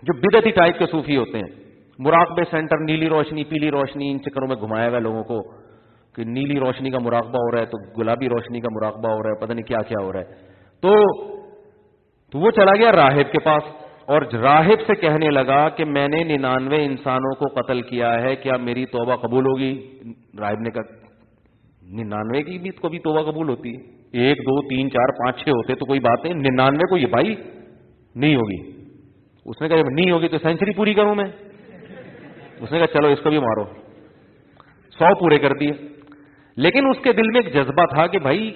جو بدعتی ٹائپ کے صوفی ہوتے ہیں, مراقبے سینٹر, نیلی روشنی پیلی روشنی, ان چکروں میں گھمایا ہوا لوگوں کو کہ نیلی روشنی کا مراقبہ ہو رہا ہے تو گلابی روشنی کا مراقبہ ہو رہا ہے, پتہ نہیں کیا کیا ہو رہا ہے. تو وہ چلا گیا راہب کے پاس, اور راہب سے کہنے لگا کہ میں نے 99 انسانوں کو قتل کیا ہے, کیا میری توبہ قبول ہوگی؟ راہب نے کہا 99 کی بھی کبھی توبہ قبول ہوتی ہے, 1 2 3 4 5 6 ہوتے تو کوئی بات نہیں, 99 کو یہ بھائی نہیں ہوگی. اس نے کہا جب نہیں ہوگی تو سینچری پوری کروں میں. اس نے کہا چلو اس کو بھی مارو, 100 پورے کر دیے. لیکن اس کے دل میں ایک جذبہ تھا کہ بھائی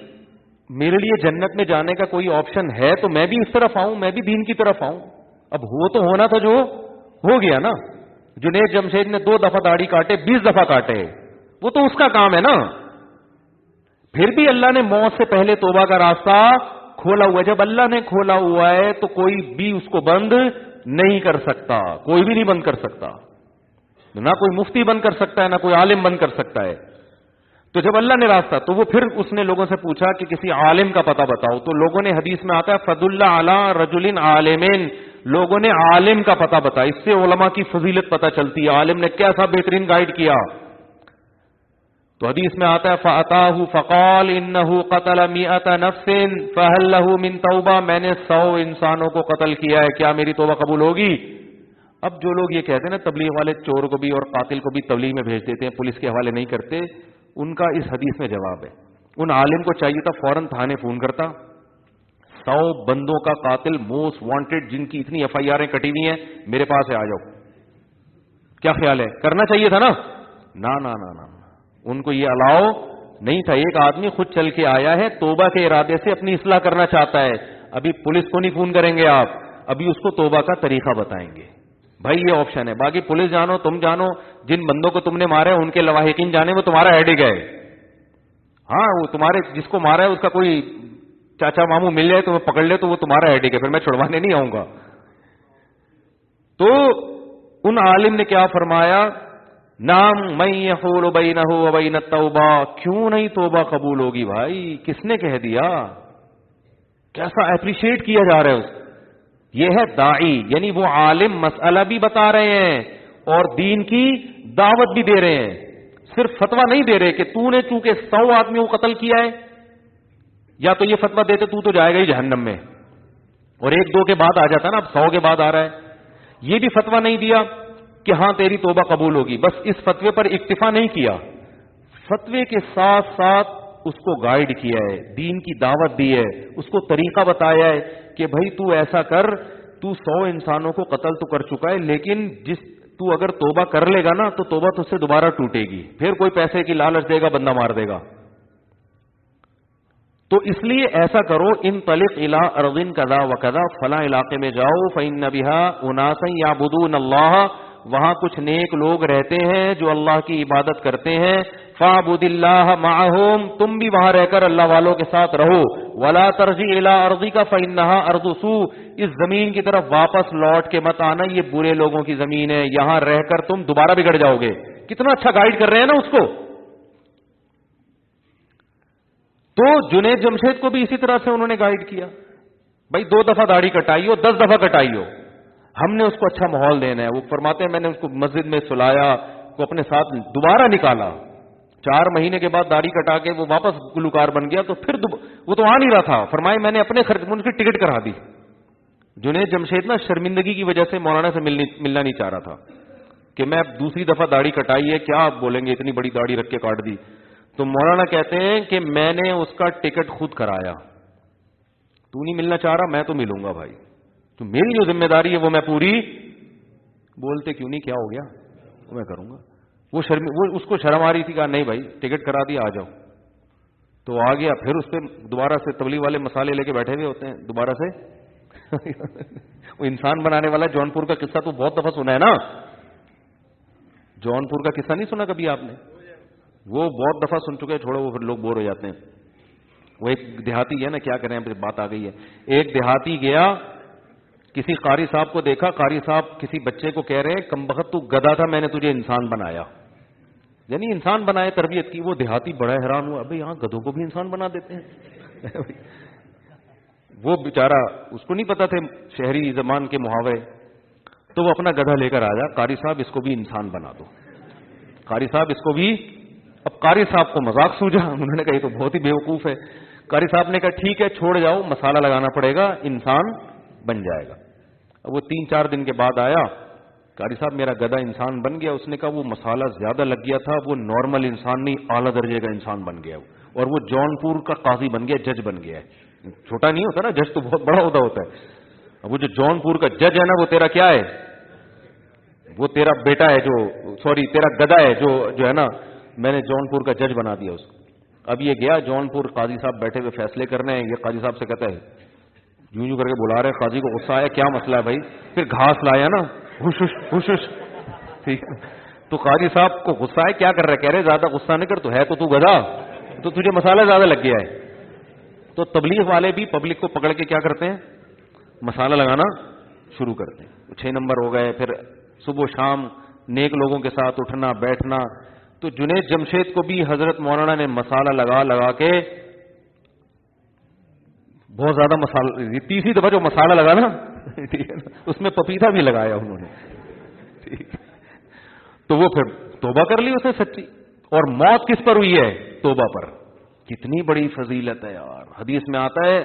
میرے لیے جنت میں جانے کا کوئی آپشن ہے تو میں بھی اس طرف آؤں, میں بھی دین کی طرف آؤں. اب ہو تو ہونا تھا, جو ہو گیا نا. جنید جمشید نے 2 دفعہ داڑھی کاٹے, 20 دفعہ کاٹے, وہ تو اس کا کام ہے نا. پھر بھی اللہ نے موت سے پہلے توبہ کا راستہ کھولا ہوا ہے. جب اللہ نے کھولا ہوا ہے تو کوئی بھی اس کو بند نہیں کر سکتا, کوئی بھی نہیں بند کر سکتا. نہ کوئی مفتی بند کر سکتا ہے, نہ کوئی عالم بند کر سکتا ہے. تو جب اللہ نے راستہ, تو وہ پھر اس نے لوگوں سے پوچھا کہ کسی عالم کا پتہ بتاؤ. تو لوگوں نے, حدیث میں آتا ہے فضل علی رجل عالمین, لوگوں نے عالم کا پتہ بتایا. اس سے علماء کی فضیلت پتہ چلتی ہے, عالم نے کیسا بہترین گائیڈ کیا. تو حدیث میں آتا ہے فَأَتَاهُ فَقَالَ إِنَّهُ قَتَلَ 100 نَفْسٍ فَهَلْ لَهُ مِن تَوْبَةٍ, میں نے 100 انسانوں کو قتل کیا ہے, کیا میری توبہ قبول ہوگی؟ اب جو لوگ یہ کہتے ہیں نا تبلیغ والے, چور کو بھی اور قاتل کو بھی تبلیغ میں بھیج دیتے ہیں, پولیس کے حوالے نہیں کرتے, ان کا اس حدیث میں جواب ہے. ان عالم کو چاہیے تھا فوراً تھانے فون کرتا, 100 بندوں کا قاتل موسٹ وانٹڈ جن کی اتنی ایف آئی آریں کٹی ہوئی ہیں میرے پاس ہے, آ جاؤ. کیا خیال ہے؟ کرنا چاہیے تھا نا. نہ ان کو یہ الاؤ نہیں تھا. ایک آدمی خود چل کے آیا ہے, توبہ کے ارادے سے اپنی اصلاح کرنا چاہتا ہے. ابھی پولیس کو نہیں فون کریں گے آپ, ابھی اس کو توبہ کا طریقہ بتائیں گے. بھائی یہ آپشن ہے. باقی پولیس جانو, تم جانو, جن بندوں کو تم نے مارا ہے ان کے لواحقین جانے, وہ تمہارا ہیڈک ہے. ہاں, وہ تمہارے جس کو مارا ہے اس کا کوئی چاچا ماموں مل جائے تو وہ پکڑ لے تو وہ تمہارا ہیڈک ہے, پھر میں چھڑوانے نہیں آؤں گا. تو ان عالم نے کیا فرمایا, نام من یحول بینہ و بین التوبہ, کیوں نہیں توبہ قبول ہوگی بھائی؟ کس نے کہہ دیا؟ کیسا اپریشیٹ کیا جا رہا ہے اس. یہ ہے داعی, یعنی وہ عالم مسئلہ بھی بتا رہے ہیں اور دین کی دعوت بھی دے رہے ہیں. صرف فتویٰ نہیں دے رہے کہ تو نے چونکہ 100 آدمیوں کو قتل کیا ہے, یا تو یہ فتویٰ دیتے تو جائے گا ہی جہنم میں, اور 1-2 کے بعد آ جاتا نا, اب 100 کے بعد آ رہا ہے. یہ بھی فتویٰ نہیں دیا کہ ہاں تیری توبہ قبول ہوگی. بس اس فتوے پر اکتفا نہیں کیا, فتوے کے ساتھ ساتھ اس کو گائیڈ کیا ہے, دین کی دعوت دی ہے, اس کو طریقہ بتایا ہے کہ بھائی تو ایسا کر, تو 100 انسانوں کو قتل تو کر چکا ہے, لیکن تو اگر توبہ کر لے گا نا تو توبہ تجھ سے دوبارہ ٹوٹے گی, پھر کوئی پیسے کی لالچ دے گا, بندہ مار دے گا. تو اس لیے ایسا کرو, انطلق الی ارض کذا و کذا, فلاں علاقے میں جاؤ, فإن بها اناسا یعبدون اللہ, وہاں کچھ نیک لوگ رہتے ہیں جو اللہ کی عبادت کرتے ہیں. فاعبد اللہ معہم, تم بھی وہاں رہ کر اللہ والوں کے ساتھ رہو. ولا ترجع الی ارضک فإنها ارض سوء, اس زمین کی طرف واپس لوٹ کے مت آنا, یہ برے لوگوں کی زمین ہے, یہاں رہ کر تم دوبارہ بگڑ جاؤ گے. کتنا اچھا گائیڈ کر رہے ہیں نا اس کو. تو جنید جمشید کو بھی اسی طرح سے انہوں نے گائیڈ کیا, بھائی 2 دفعہ داڑھی کٹائی ہو, 10 دفعہ کٹائی ہو, ہم نے اس کو اچھا ماحول دینا ہے. وہ فرماتے ہیں میں نے اس کو مسجد میں سلایا, کو اپنے ساتھ دوبارہ نکالا. 4 مہینے کے بعد داڑھی کٹا کے وہ واپس گلوکار بن گیا, تو پھر وہ تو آ نہیں رہا تھا. فرمائے میں نے اپنے خرچ میں ان کی ٹکٹ کرا دی. جنید جمشید نا شرمندگی کی وجہ سے مولانا سے ملنا نہیں چاہ رہا تھا کہ میں دوسری دفعہ داڑھی کٹائی ہے, کیا آپ بولیں گے اتنی بڑی داڑھی رکھ کے کاٹ دی. تو مولانا کہتے ہیں کہ میں نے اس کا ٹکٹ خود کرایا. تو نہیں ملنا چاہ رہا, میں تو ملوں گا بھائی, تو میری جو ذمہ داری ہے وہ میں پوری. بولتے کیوں نہیں, کیا ہو گیا, میں کروں گا. وہ اس کو شرم آ رہی تھی, کہا نہیں بھائی ٹکٹ کرا دیا, آ جاؤ. تو آ گیا. پھر اس پہ دوبارہ سے تبلیغ والے مسالے لے کے بیٹھے ہوئے ہوتے ہیں دوبارہ سے. وہ انسان بنانے والا جونپور کا قصہ تو بہت دفعہ سنا ہے نا. جونپور کا قصہ نہیں سنا کبھی آپ نے؟ وہ بہت دفعہ سن چکے, چھوڑو وہ پھر لوگ بور ہو جاتے ہیں. وہ ایک دیہاتی ہے نا, کیا کریں, بات آ گئی ہے. ایک دیہاتی گیا, کسی قاری صاحب کو دیکھا, قاری صاحب کسی بچے کو کہہ رہے ہیں کمبخت تو گدھا تھا, میں نے تجھے انسان بنایا, یعنی انسان بنائے, تربیت کی. وہ دیہاتی بڑا حیران ہوا, ابھی یہاں گدھوں کو بھی انسان بنا دیتے ہیں. وہ بیچارہ, اس کو نہیں پتا تھے شہری زبان کے محاورے, تو وہ اپنا گدھا لے کر آیا, قاری صاحب اس کو بھی انسان بنا دو, قاری صاحب اس کو بھی. اب قاری صاحب کو مذاق سوجا, انہوں نے کہا یہ تو بہت ہی بیوقوف ہے. قاری صاحب نے کہا ٹھیک ہے چھوڑ جاؤ, مسالہ لگانا پڑے گا, انسان بن جائے گا. اب وہ 3-4 دن کے بعد آیا, قاری صاحب میرا گدھا انسان بن گیا. اس نے کہا وہ مسالہ زیادہ لگ گیا تھا, وہ نارمل انسان نہیں اعلیٰ درجے کا انسان بن گیا, اور وہ جونپور کا قاضی بن گیا, جج بن گیا ہے. چھوٹا نہیں ہوتا نا, جج تو بہت بڑا عہدہ ہوتا ہے. اب وہ جو جونپور کا جج ہے نا, وہ تیرا کیا ہے, وہ تیرا بیٹا ہے, جو سوری تیرا گدھا ہے, جو ہے نا, میں نے جونپور کا جج بنا دیا اس کو. اب یہ گیا جونپور، قاضی صاحب بیٹھے ہوئے فیصلے کرنے ہیں، یہ قاضی صاحب سے کہتا ہے یوں کر کے بلا رہے، قاضی کو غصہ آیا، کیا مسئلہ ہے بھائی؟ پھر گھاس لایا نا، ہوش ہوش ہوش، ٹھیک ہے. تو قاضی صاحب کو غصہ ہے، کیا کر رہا ہے؟ کہہ رہے زیادہ غصہ نہیں کر، تو ہے تو گدھا، تو تجھے مسالہ زیادہ لگ گیا ہے. تو تبلیغ والے بھی پبلک کو پکڑ کے کیا کرتے ہیں؟ مسالہ لگانا شروع کرتے ہیں. 6 نمبر ہو گئے، پھر صبح شام نیک لوگوں کے ساتھ اٹھنا بیٹھنا. تو جنید جمشید کو بھی حضرت مولانا نے مسالہ لگا لگا کے بہت زیادہ مسالہ، تیسری دفعہ جو مسالہ لگا نا ٹھیک ہے نا، اس میں پپیتا بھی لگایا انہوں نے، ٹھیک. تو وہ پھر توبہ کر لی اس نے سچی، اور موت کس پر ہوئی ہے؟ توبہ پر. کتنی بڑی فضیلت ہے یار. حدیث میں آتا ہے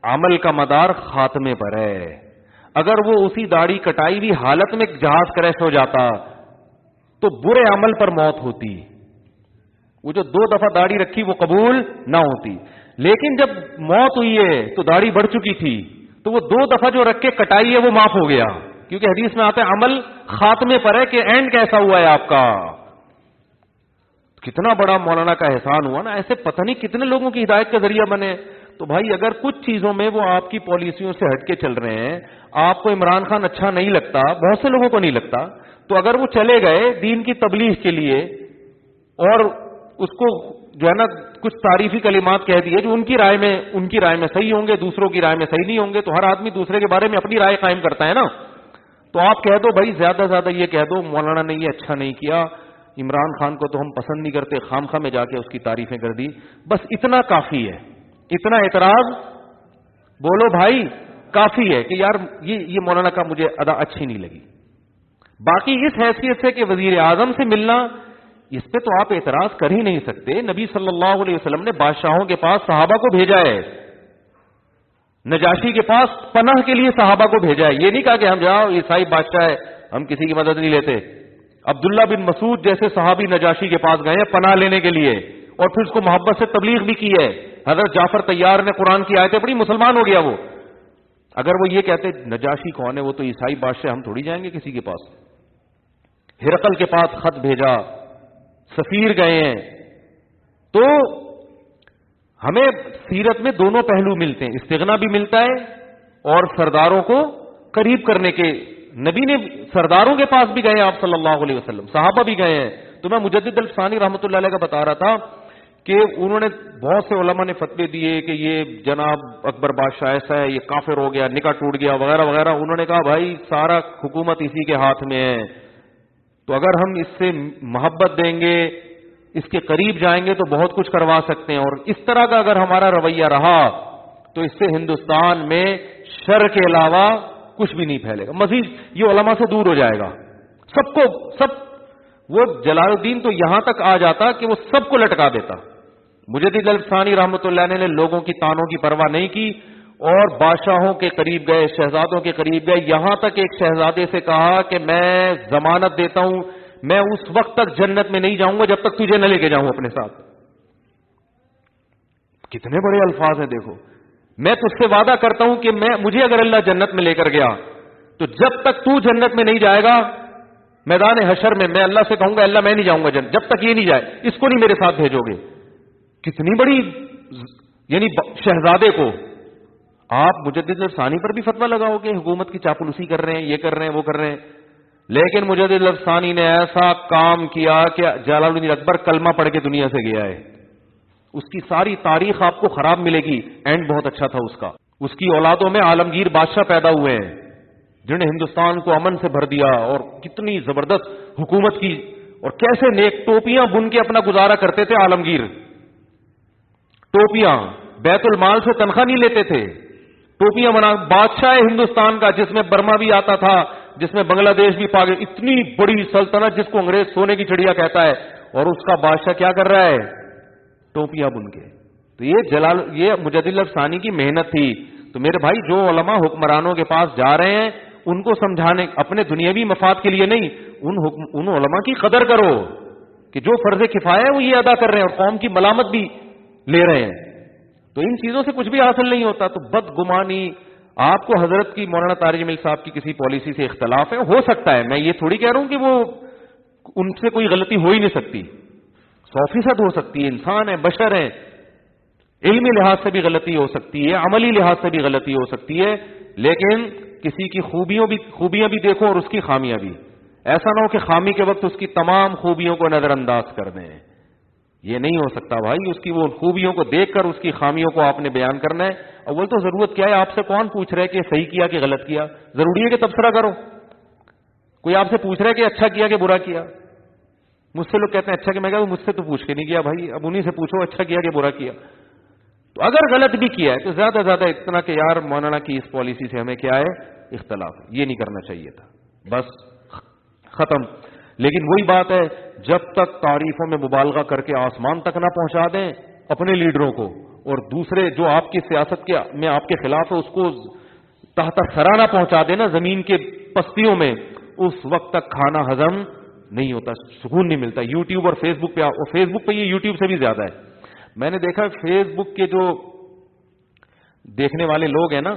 عمل کا مدار خاتمے پر ہے. اگر وہ اسی داڑھی کٹائی ہوئی حالت میں جہاز کریش ہو جاتا تو برے عمل پر موت ہوتی. وہ جو 2 دفعہ داڑھی رکھی وہ قبول نہ ہوتی. لیکن جب موت ہوئی ہے تو داڑھی بڑھ چکی تھی، تو وہ 2 دفعہ جو رکھ کے کٹائی ہے وہ معاف ہو گیا. کیونکہ حدیث میں آتا ہے عمل خاتمے پر ہے کہ اینڈ کیسا ہوا ہے آپ کا. کتنا بڑا مولانا کا احسان ہوا نا. ایسے پتہ نہیں کتنے لوگوں کی ہدایت کا ذریعہ بنے. تو بھائی اگر کچھ چیزوں میں وہ آپ کی پالیسیوں سے ہٹ کے چل رہے ہیں، آپ کو عمران خان اچھا نہیں لگتا، بہت سے لوگوں کو نہیں لگتا، تو اگر وہ چلے گئے دین کی تبلیغ کے لیے اور اس کو جو ہے نا کچھ تعریفی کلمات کہہ دیے جو ان کی رائے میں صحیح ہوں گے، دوسروں کی رائے میں صحیح نہیں ہوں گے، تو ہر آدمی دوسرے کے بارے میں اپنی رائے قائم کرتا ہے نا. تو آپ کہہ دو بھائی، زیادہ سے زیادہ یہ کہہ دو مولانا نے یہ اچھا نہیں کیا، عمران خان کو تو ہم پسند نہیں کرتے، خامخواہ میں جا کے اس کی تعریفیں کر دی. بس اتنا کافی ہے، اتنا اعتراض بولو بھائی کافی ہے کہ یار یہ مولانا کا مجھے ادا اچھی نہیں لگی. باقی اس حیثیت سے کہ وزیر اعظم سے ملنا، اس پہ تو آپ اعتراض کر ہی نہیں سکتے. نبی صلی اللہ علیہ وسلم نے بادشاہوں کے پاس صحابہ کو بھیجا ہے، نجاشی کے پاس پناہ کے لیے صحابہ کو بھیجا ہے. یہ نہیں کہا کہ ہم جاؤ عیسائی بادشاہ ہے ہم کسی کی مدد نہیں لیتے. عبداللہ بن مسعود جیسے صحابی نجاشی کے پاس گئے ہیں پناہ لینے کے لیے، اور پھر اس کو محبت سے تبلیغ بھی کی ہے. حضرت جعفر طیار نے قرآن کی آیتیں پڑھی، مسلمان ہو گیا وہ. اگر وہ یہ کہتے نجاشی کون ہے، وہ تو عیسائی بادشاہ، ہم تھوڑی جائیں گے کسی کے پاس. ہرقل کے پاس خط بھیجا، سفیر گئے ہیں. تو ہمیں سیرت میں دونوں پہلو ملتے ہیں، استغنا بھی ملتا ہے اور سرداروں کو قریب کرنے کے. نبی نے سرداروں کے پاس بھی گئے آپ صلی اللہ علیہ وسلم، صحابہ بھی گئے ہیں. تو میں مجدد الفسانی رحمۃ اللہ علیہ کا بتا رہا تھا کہ انہوں نے بہت سے علماء نے فتوے دیے کہ یہ جناب اکبر بادشاہ ایسا ہے، یہ کافر ہو گیا، نکاح ٹوٹ گیا وغیرہ وغیرہ. انہوں نے کہا بھائی سارا حکومت اسی کے ہاتھ میں ہے، تو اگر ہم اس سے محبت دیں گے، اس کے قریب جائیں گے تو بہت کچھ کروا سکتے ہیں. اور اس طرح کا اگر ہمارا رویہ رہا تو اس سے ہندوستان میں شر کے علاوہ کچھ بھی نہیں پھیلے گا. مزید یہ علماء سے دور ہو جائے گا. سب وہ جلال الدین تو یہاں تک آ جاتا کہ وہ سب کو لٹکا دیتا. مجدد الفسانی رحمۃ اللہ علیہ نے لوگوں کی تانوں کی پرواہ نہیں کی اور بادشاہوں کے قریب گئے، شہزادوں کے قریب گئے. یہاں تک ایک شہزادے سے کہا کہ میں ضمانت دیتا ہوں میں اس وقت تک جنت میں نہیں جاؤں گا جب تک تجھے نہ لے کے جاؤں اپنے ساتھ. کتنے بڑے الفاظ ہیں دیکھو. میں تجھ سے وعدہ کرتا ہوں کہ مجھے اگر اللہ جنت میں لے کر گیا تو جب تک تو جنت میں نہیں جائے گا میدان حشر میں اللہ سے کہوں گا اللہ میں نہیں جاؤں گا جنت جب تک یہ نہیں جائے، اس کو نہیں میرے ساتھ بھیجو گے. کتنی بڑی یعنی شہزادے کو آپ مجدد الفسانی پر بھی فتویٰ لگاؤ گے حکومت کی چاپلوسی کر رہے ہیں، یہ کر رہے ہیں وہ کر رہے ہیں. لیکن مجدد الفسانی نے ایسا کام کیا کہ جلال الدین اکبر کلمہ پڑھ کے دنیا سے گیا ہے. اس کی ساری تاریخ آپ کو خراب ملے گی، اینڈ بہت اچھا تھا اس کا. اس کی اولادوں میں عالمگیر بادشاہ پیدا ہوئے ہیں جنہوں نے ہندوستان کو امن سے بھر دیا اور کتنی زبردست حکومت کی، اور کیسے نیک ٹوپیاں بن کے اپنا گزارا کرتے تھے. عالمگیر ٹوپیاں بیت المال سے تنخواہ نہیں لیتے تھے، ٹوپیاں بنا. بادشاہ ہندوستان کا جس میں برما بھی آتا تھا، جس میں بنگلہ دیش بھی پا گئے، اتنی بڑی سلطنت جس کو انگریز سونے کی چڑیا کہتا ہے، اور اس کا بادشاہ کیا کر رہا ہے؟ ٹوپیاں بن کے. تو یہ مجدد الفسانی کی محنت تھی. تو میرے بھائی جو علماء حکمرانوں کے پاس جا رہے ہیں ان کو سمجھانے، اپنے دنیاوی مفاد کے لیے نہیں، ان علماء کی قدر کرو کہ جو فرض کفایہ ہے وہ یہ ادا کر رہے ہیں اور قوم کی ملامت بھی لے رہے ہیں. تو ان چیزوں سے کچھ بھی حاصل نہیں ہوتا. تو بدگمانی، آپ کو حضرت کی مولانا طارق جمیل صاحب کی کسی پالیسی سے اختلاف ہے، ہو سکتا ہے، میں یہ تھوڑی کہہ رہا ہوں کہ وہ ان سے کوئی غلطی ہو ہی نہیں سکتی، 100% ہو سکتی ہے, انسان ہے, بشر ہیں, علمی لحاظ سے بھی غلطی ہو سکتی ہے, عملی لحاظ سے بھی غلطی ہو سکتی ہے, لیکن کسی کی خوبیاں بھی دیکھو اور اس کی خامیاں بھی. ایسا نہ ہو کہ خامی کے وقت اس کی تمام خوبیوں کو نظر انداز کر دیں. یہ نہیں ہو سکتا بھائی. اس کی وہ خوبیوں کو دیکھ کر اس کی خامیوں کو آپ نے بیان کرنا ہے. اول تو ضرورت کیا ہے, آپ سے کون پوچھ رہا ہے کہ صحیح کیا کہ غلط کیا؟ ضروری ہے کہ تبصرہ کرو. کوئی آپ سے پوچھ رہا ہے کہ اچھا کیا کہ برا کیا؟ مجھ سے لوگ کہتے ہیں اچھا کہ میں کہا مجھ سے تو پوچھ کے نہیں کیا بھائی, اب انہیں سے پوچھو اچھا کیا کہ برا کیا. تو اگر غلط بھی کیا ہے تو زیادہ زیادہ اتنا کہ یار مولانا کی اس پالیسی سے ہمیں کیا ہے اختلاف, یہ نہیں کرنا چاہیے تھا, بس ختم. لیکن وہی بات ہے, جب تک تعریفوں میں مبالغہ کر کے آسمان تک نہ پہنچا دیں اپنے لیڈروں کو, اور دوسرے جو آپ کی سیاست میں آپ کے خلاف ہے اس کو تحت سرا نہ پہنچا دیں نا زمین کے پستیوں میں, اس وقت تک کھانا ہضم نہیں ہوتا, سکون نہیں ملتا. یوٹیوب اور فیس بک پہ, اور فیس بک پہ یہ یوٹیوب سے بھی زیادہ ہے. میں نے دیکھا فیس بک کے جو دیکھنے والے لوگ ہیں نا,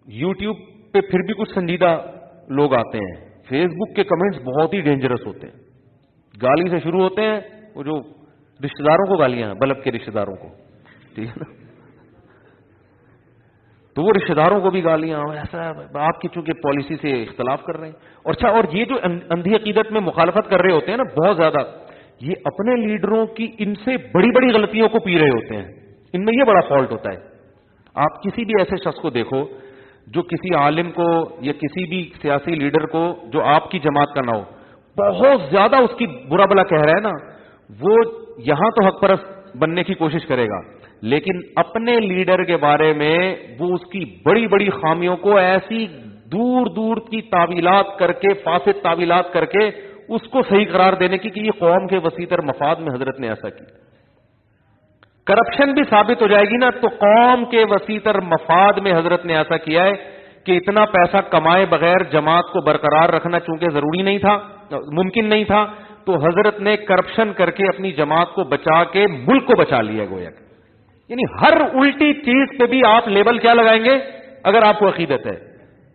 یوٹیوب پہ پھر بھی کچھ سنجیدہ لوگ آتے ہیں. فیس بک کے کمنٹس بہت ہی ڈینجرس ہوتے ہیں. گالی سے شروع ہوتے ہیں, وہ جو رشتہ داروں کو گالیاں, بلب کے رشتہ داروں کو, ٹھیک ہے نا, تو وہ رشتہ داروں کو بھی گالیاں, ایسا آپ کی چونکہ پالیسی سے اختلاف کر رہے ہیں. اور اچھا, اور یہ جو اندھی عقیدت میں مخالفت کر رہے ہوتے ہیں نا بہت زیادہ, یہ اپنے لیڈروں کی ان سے بڑی بڑی غلطیوں کو پی رہے ہوتے ہیں. ان میں یہ بڑا فالٹ ہوتا ہے. آپ کسی بھی ایسے شخص کو دیکھو جو کسی عالم کو یا کسی بھی سیاسی لیڈر کو جو آپ کی جماعت کا نہ ہو, بہت زیادہ اس کی برا بلا کہہ رہا ہے نا, وہ یہاں تو حق پرست بننے کی کوشش کرے گا, لیکن اپنے لیڈر کے بارے میں وہ اس کی بڑی بڑی خامیوں کو ایسی دور دور کی تعویلات کر کے, فاسد تعویلات کر کے اس کو صحیح قرار دینے کی کہ یہ قوم کے وسیع تر مفاد میں حضرت نے ایسا کیا. کرپشن بھی ثابت ہو جائے گی نا, تو قوم کے وسیع تر مفاد میں حضرت نے ایسا کیا ہے کہ اتنا پیسہ کمائے بغیر جماعت کو برقرار رکھنا چونکہ ضروری نہیں تھا, ممکن نہیں تھا, تو حضرت نے کرپشن کر کے اپنی جماعت کو بچا کے ملک کو بچا لیا گویا. یعنی ہر الٹی چیز پہ بھی آپ لیبل کیا لگائیں گے اگر آپ کو عقیدت ہے.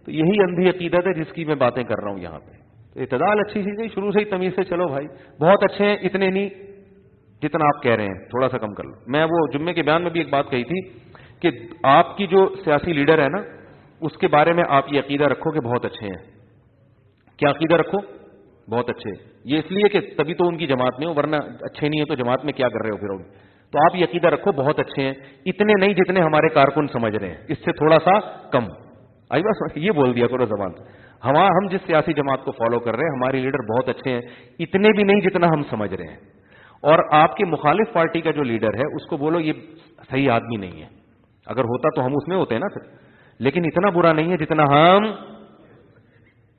تو یہی اندھی عقیدت ہے جس کی میں باتیں کر رہا ہوں یہاں پہ. تو اعتدال اچھی چیز ہے, شروع سے ہی تمیز سے چلو بھائی, بہت اچھے ہیں, اتنے نہیں جتنا آپ کہہ رہے ہیں, تھوڑا سا کم کر لو. میں وہ جمعے کے بیان میں بھی ایک بات کہی تھی کہ آپ کی جو سیاسی لیڈر ہے نا, اس کے بارے میں آپ یہ عقیدہ رکھو کہ بہت اچھے ہیں. کیا عقیدہ رکھو؟ بہت اچھے. یہ اس لیے کہ تبھی تو ان کی جماعت میں ہو, ورنہ اچھے نہیں ہو تو جماعت میں کیا کر رہے ہو پھر. تو آپ یہ عقیدہ رکھو بہت اچھے ہیں, اتنے نہیں جتنے ہمارے کارکن سمجھ رہے ہیں, اس سے تھوڑا سا کم. آئی بس یہ بول دیا کرو زبان سے, ہم جس سیاسی جماعت کو فالو کر رہے ہیں ہمارے لیڈر بہت اچھے ہیں, اتنے بھی نہیں جتنا ہم سمجھ رہے ہیں. اور آپ کے مخالف پارٹی کا جو لیڈر ہے اس کو بولو یہ صحیح آدمی نہیں ہے, اگر ہوتا تو ہم اس میں ہوتے ہیں نا پھر, لیکن اتنا برا نہیں ہے جتنا ہم